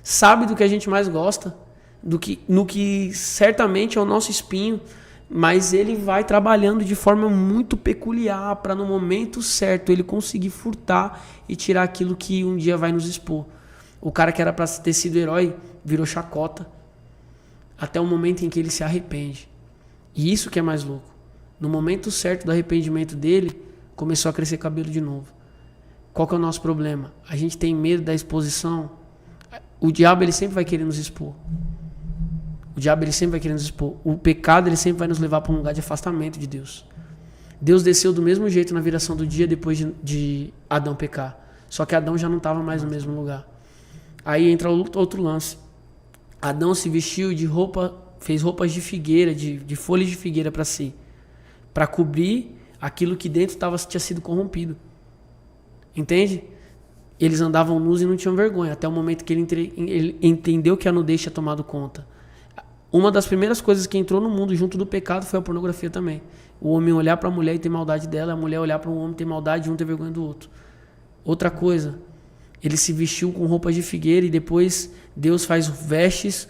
Sabe do que a gente mais gosta. No que certamente é o nosso espinho. Mas ele vai trabalhando de forma muito peculiar para no momento certo ele conseguir furtar e tirar aquilo que um dia vai nos expor. O cara que era para ter sido herói virou chacota. Até o momento em que ele se arrepende. E isso que é mais louco. No momento certo do arrependimento dele, começou a crescer cabelo de novo. Qual que é o nosso problema? A gente tem medo da exposição. O diabo ele sempre vai querer nos expor. O diabo ele sempre vai querer nos expor. O pecado ele sempre vai nos levar para um lugar de afastamento de Deus. Deus desceu do mesmo jeito na viração do dia depois de Adão pecar. Só que Adão já não estava mais no mesmo lugar. Aí entra outro lance. Adão se vestiu de roupa, fez roupas de figueira, de folhas de figueira para si, para cobrir aquilo que dentro tinha sido corrompido. Entende? Eles andavam nus e não tinham vergonha, até o momento que ele entendeu que a nudez tinha tomado conta. Uma das primeiras coisas que entrou no mundo junto do pecado foi a pornografia também. O homem olhar para a mulher e ter maldade dela, a mulher olhar para um homem e ter maldade de um ter vergonha do outro. Outra coisa, ele se vestiu com roupas de figueira e depois Deus faz vestes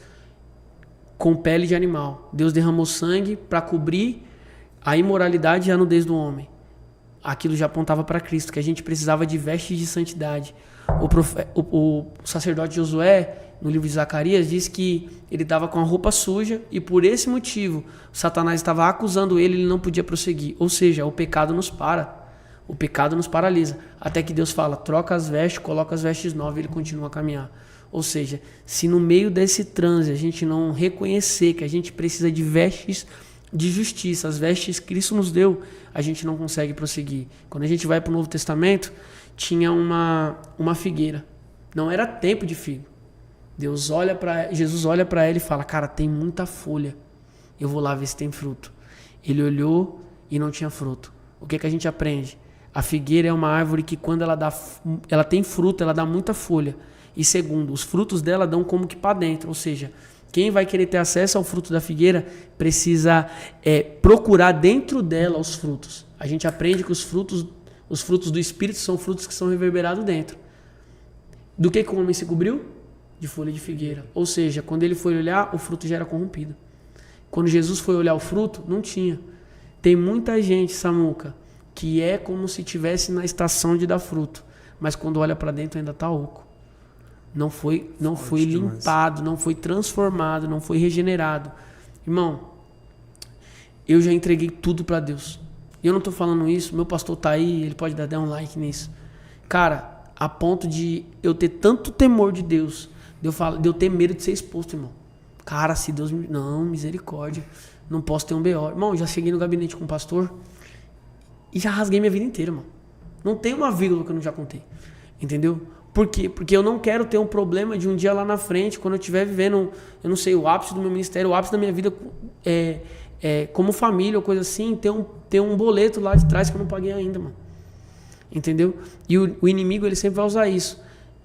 com pele de animal. Deus derramou sangue para cobrir a imoralidade e a nudez do homem. Aquilo já apontava para Cristo, que a gente precisava de vestes de santidade. O sacerdote Josué, no livro de Zacarias, diz que ele estava com a roupa suja e por esse motivo Satanás estava acusando ele não podia prosseguir. Ou seja, o pecado nos para. O pecado nos paralisa. Até que Deus fala, troca as vestes, coloca as vestes novas e ele continua a caminhar. Ou seja, se no meio desse transe a gente não reconhecer que a gente precisa de vestes de justiça, as vestes que Cristo nos deu, a gente não consegue prosseguir. Quando a gente vai para o Novo Testamento, tinha uma figueira. Não era tempo de figo. Jesus olha para ela e fala, cara, tem muita folha. Eu vou lá ver se tem fruto. Ele olhou e não tinha fruto. O que a gente aprende? A figueira é uma árvore que quando ela tem fruto, ela dá muita folha. E segundo, os frutos dela dão como que para dentro. Ou seja, quem vai querer ter acesso ao fruto da figueira precisa procurar dentro dela os frutos. A gente aprende que os frutos do Espírito são frutos que são reverberados dentro. Do que o homem se cobriu? De folha de figueira. Ou seja, quando ele foi olhar, o fruto já era corrompido. Quando Jesus foi olhar o fruto, não tinha. Tem muita gente, Samuca, que é como se estivesse na estação de dar fruto. Mas quando olha para dentro ainda está oco. Não foi limpado, demais. Não foi transformado, não foi regenerado. Irmão, eu já entreguei tudo para Deus. E eu não estou falando isso, meu pastor está aí, ele pode dar um like nisso. Cara, a ponto de eu ter tanto temor de Deus, de eu ter medo de ser exposto, irmão. Cara, se Deus me... Não, misericórdia. Não posso ter um BO. Irmão, já cheguei no gabinete com o pastor e já rasguei minha vida inteira, irmão. Não tem uma vírgula que eu não já contei. Entendeu? Por quê? Porque eu não quero ter um problema de um dia lá na frente, quando eu estiver vivendo, eu não sei, o ápice do meu ministério, o ápice da minha vida como família ou coisa assim, ter um boleto lá de trás que eu não paguei ainda, mano. Entendeu? E o inimigo, ele sempre vai usar isso.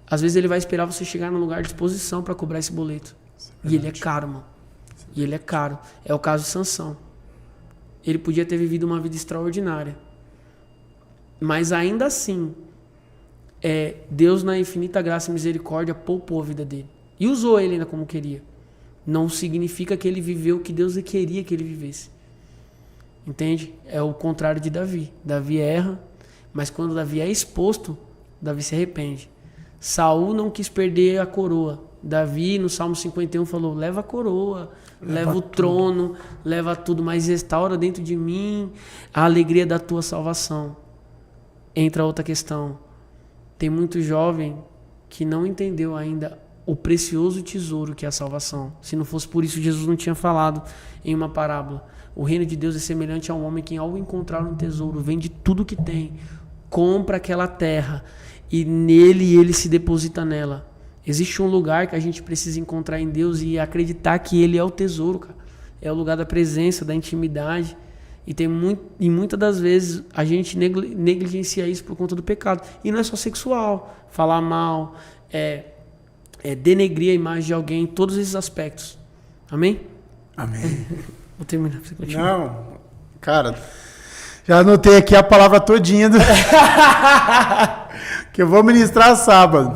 Às vezes ele vai esperar você chegar num lugar de exposição para cobrar esse boleto. E ele é caro, mano. E ele é caro. É o caso de Sansão. Ele podia ter vivido uma vida extraordinária. Mas ainda assim, Deus na infinita graça e misericórdia poupou a vida dele. E usou ele ainda como queria. Não significa que ele viveu o que Deus queria que ele vivesse. Entende? É o contrário de Davi. Davi erra, mas quando Davi é exposto, Davi se arrepende. Saul não quis perder a coroa. Davi, no Salmo 51, falou, leva a coroa, leva o trono, leva tudo, mas restaura dentro de mim a alegria da tua salvação. Entra outra questão. Tem muito jovem que não entendeu ainda o precioso tesouro que é a salvação. Se não fosse por isso, Jesus não tinha falado em uma parábola. O reino de Deus é semelhante a um homem que, ao encontrar um tesouro, vende tudo que tem, compra aquela terra e nele ele se deposita nela. Existe um lugar que a gente precisa encontrar em Deus e acreditar que ele é o tesouro, cara. É o lugar da presença, da intimidade. E muitas das vezes a gente negligencia isso por conta do pecado. E não é só sexual, falar mal, denegrir a imagem de alguém, em todos esses aspectos. Amém? Amém. Vou terminar pra você continuar. Não, cara, já anotei aqui a palavra todinha que eu vou ministrar sábado.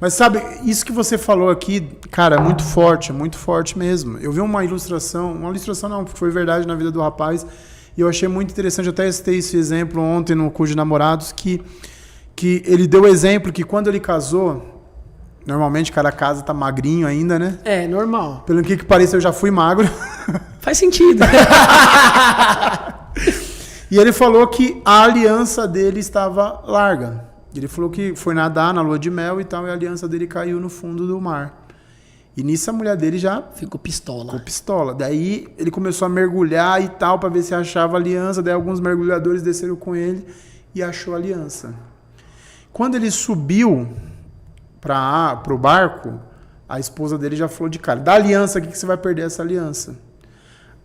Mas sabe, isso que você falou aqui, cara, é muito forte mesmo. Eu vi uma ilustração não, foi verdade na vida do rapaz, e eu achei muito interessante, eu até citei esse exemplo ontem no Curso de Namorados, que ele deu o exemplo que quando ele casou, normalmente cada casa tá magrinho ainda, né? É, normal. Pelo que pareça, eu já fui magro. Faz sentido. E ele falou que a aliança dele estava larga. Ele falou que foi nadar na lua de mel e tal, e a aliança dele caiu no fundo do mar. E nisso a mulher dele já ficou pistola. ficou pistola. Daí ele começou a mergulhar e tal, para ver se achava a aliança. Daí alguns mergulhadores desceram com ele e achou a aliança. Quando ele subiu para o barco, a esposa dele já falou de cara: da aliança aqui que você vai perder essa aliança.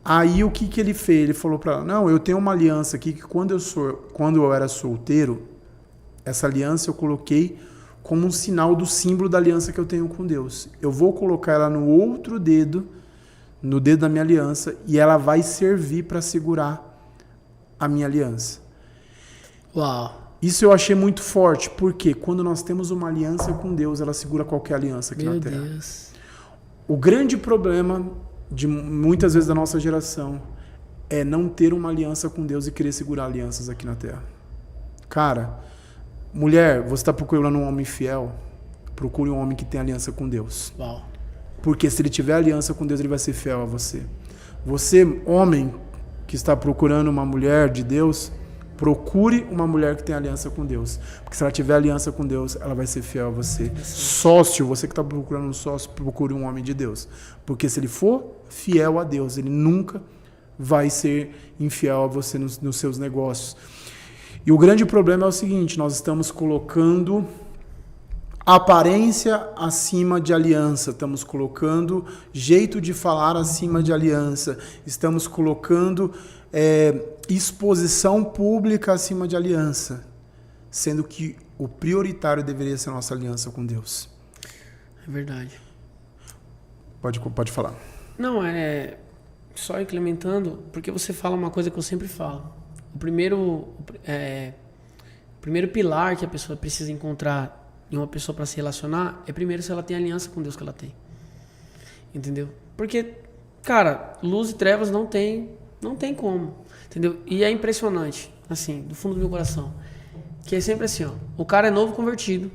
Aí o que ele fez? Ele falou para ela: não, eu tenho uma aliança aqui que quando eu era solteiro, essa aliança eu coloquei como um sinal do símbolo da aliança que eu tenho com Deus. Eu vou colocar ela no outro dedo, no dedo da minha aliança, e ela vai servir para segurar a minha aliança. Uau! Isso eu achei muito forte, porque quando nós temos uma aliança com Deus, ela segura qualquer aliança aqui na Terra. Meu Deus. O grande problema de muitas vezes da nossa geração é não ter uma aliança com Deus e querer segurar alianças aqui na Terra. Cara, mulher, você está procurando um homem fiel? Procure um homem que tem aliança com Deus. Uau. Porque se ele tiver aliança com Deus, ele vai ser fiel a você. Você, homem, que está procurando uma mulher de Deus, procure uma mulher que tem aliança com Deus. Porque se ela tiver aliança com Deus, ela vai ser fiel a você. Sócio, você que está procurando um sócio, procure um homem de Deus. Porque se ele for fiel a Deus, ele nunca vai ser infiel a você nos seus negócios. E o grande problema é o seguinte: nós estamos colocando aparência acima de aliança, estamos colocando jeito de falar acima de aliança, estamos colocando exposição pública acima de aliança, sendo que o prioritário deveria ser a nossa aliança com Deus. É verdade. Pode falar. Não, só implementando, porque você fala uma coisa que eu sempre falo. O primeiro pilar que a pessoa precisa encontrar em uma pessoa para se relacionar é primeiro se ela tem aliança com Deus que ela tem. Entendeu? Porque, cara, luz e trevas não tem como. Entendeu? E é impressionante, assim, do fundo do meu coração, que é sempre assim, ó, o cara é novo convertido,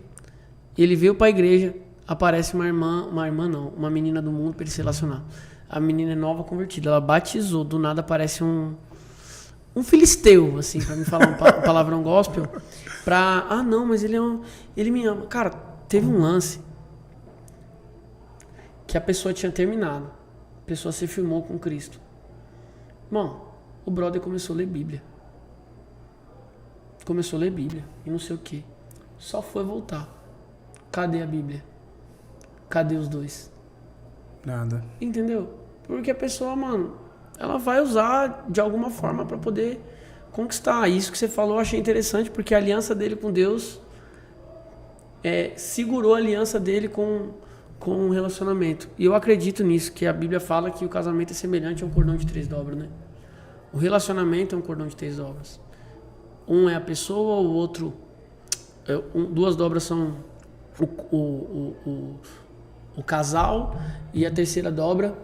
ele veio para a igreja, aparece uma menina do mundo para ele se relacionar. A menina é nova convertida, ela batizou, do nada aparece um filisteu, assim, pra me falar um palavrão gospel, não, mas ele me ama. Cara, teve um lance que a pessoa tinha terminado, a pessoa se firmou com Cristo. Irmão, o brother começou a ler Bíblia. E não sei o que. Só foi voltar. Cadê a Bíblia? Cadê os dois? Nada. Entendeu? Porque a pessoa, mano, ela vai usar de alguma forma para poder conquistar. Isso que você falou eu achei interessante, porque a aliança dele com Deus segurou a aliança dele com um relacionamento. E eu acredito nisso, que a Bíblia fala que o casamento é semelhante a um cordão de 3 dobras, né? O relacionamento é um cordão de 3 dobras. Um é a pessoa, o outro... 2 dobras são o casal, e a terceira dobra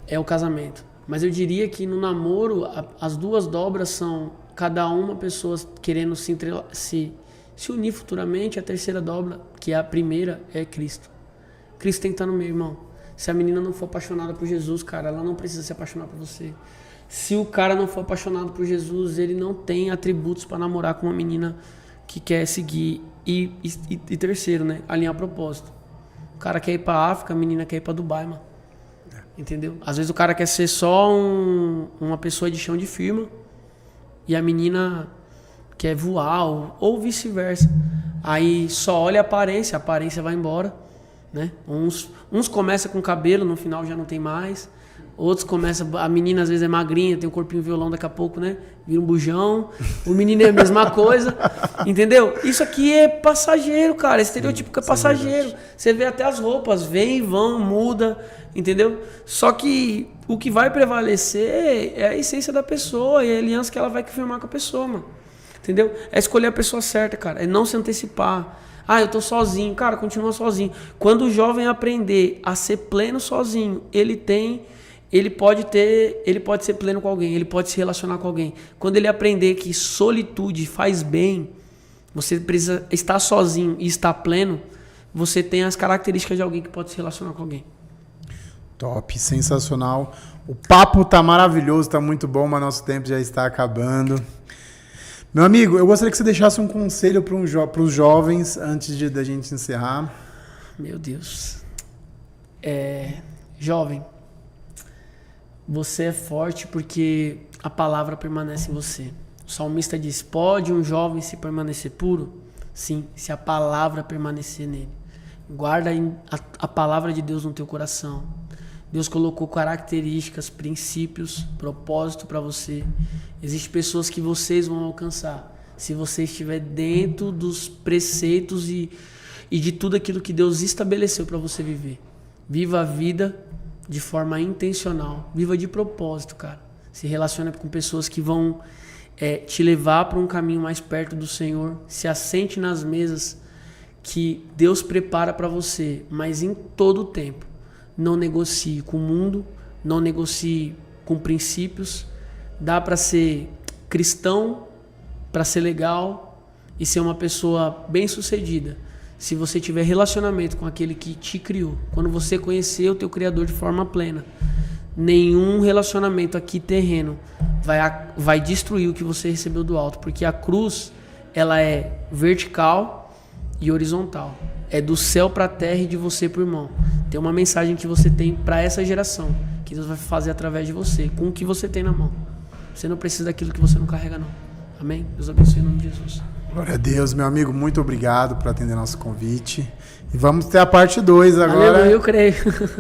é o casamento. Mas eu diria que no namoro, as 2 dobras são cada uma pessoa querendo se unir futuramente. A terceira dobra, que é a primeira, é Cristo. Cristo tem que estar no meio, irmão. Se a menina não for apaixonada por Jesus, cara, ela não precisa se apaixonar por você. Se o cara não for apaixonado por Jesus, ele não tem atributos para namorar com uma menina que quer seguir. E terceiro, né? Alinhar propósito. O cara quer ir pra África, a menina quer ir pra Dubai, mano. Entendeu? Às vezes o cara quer ser só uma pessoa de chão de firma e a menina quer voar ou vice-versa. Aí só olha a aparência vai embora, né? Uns começam com cabelo, no final já não tem mais. Outros começam, a menina às vezes é magrinha, tem um corpinho violão, daqui a pouco, né? Vira um bujão. O menino é a mesma coisa, entendeu? Isso aqui é passageiro, cara. Estereotipo é passageiro. Você vê até as roupas, vem, vão, muda, entendeu? Só que o que vai prevalecer é a essência da pessoa e a aliança que ela vai firmar com a pessoa, mano. Entendeu? É escolher a pessoa certa, cara. É não se antecipar. Ah, eu tô sozinho. Cara, continua sozinho. Quando o jovem aprender a ser pleno sozinho, ele pode ser pleno com alguém, ele pode se relacionar com alguém. Quando ele aprender que solitude faz bem, você precisa estar sozinho e estar pleno, você tem as características de alguém que pode se relacionar com alguém. Top, sensacional. O papo tá maravilhoso, tá muito bom, mas nosso tempo já está acabando. Meu amigo, eu gostaria que você deixasse um conselho para os jovens antes da gente encerrar. Meu Deus. Jovem, você é forte porque a palavra permanece em você. O salmista diz: pode um jovem se permanecer puro? Sim, se a palavra permanecer nele. Guarda a palavra de Deus no teu coração. Deus colocou características, princípios, propósito para você. Existem pessoas que vocês vão alcançar se você estiver dentro dos preceitos e de tudo aquilo que Deus estabeleceu para você viver. Viva a vida de forma intencional. Viva de propósito, cara. Se relaciona com pessoas que vão te levar para um caminho mais perto do Senhor. Se assente nas mesas que Deus prepara para você, mas em todo o tempo. Não negocie com o mundo, não negocie com princípios. Dá para ser cristão, para ser legal e ser uma pessoa bem-sucedida, se você tiver relacionamento com aquele que te criou. Quando você conhecer o teu Criador de forma plena, nenhum relacionamento aqui terreno vai destruir o que você recebeu do alto, porque a cruz, ela é vertical e horizontal. É do céu para a terra e de você para o irmão. Tem uma mensagem que você tem para essa geração, que Deus vai fazer através de você, com o que você tem na mão. Você não precisa daquilo que você não carrega, não. Amém? Deus abençoe em nome de Jesus. Glória a Deus, meu amigo, muito obrigado por atender nosso convite. E vamos ter a parte 2 agora. Aleluia, eu creio.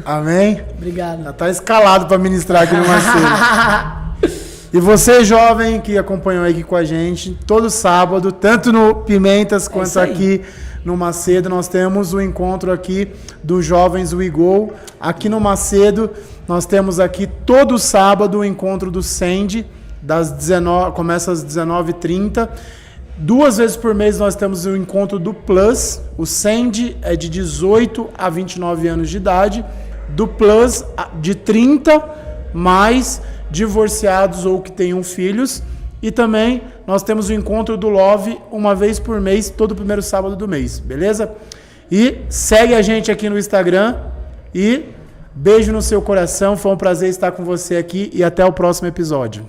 Amém? Obrigado. Já está escalado para ministrar aqui no Macedo. E você, jovem, que acompanhou aqui com a gente, todo sábado, tanto no Pimentas quanto aqui no Macedo, nós temos o encontro aqui dos jovens We Go. Aqui no Macedo, nós temos aqui todo sábado o encontro do Send, começa às 19h30. 2 vezes por mês nós temos o encontro do Plus. O Send é de 18 a 29 anos de idade. Do Plus, de 30 mais divorciados ou que tenham filhos. E também nós temos o encontro do Love 1 vez por mês, todo primeiro sábado do mês, beleza? E segue a gente aqui no Instagram e beijo no seu coração. Foi um prazer estar com você aqui e até o próximo episódio.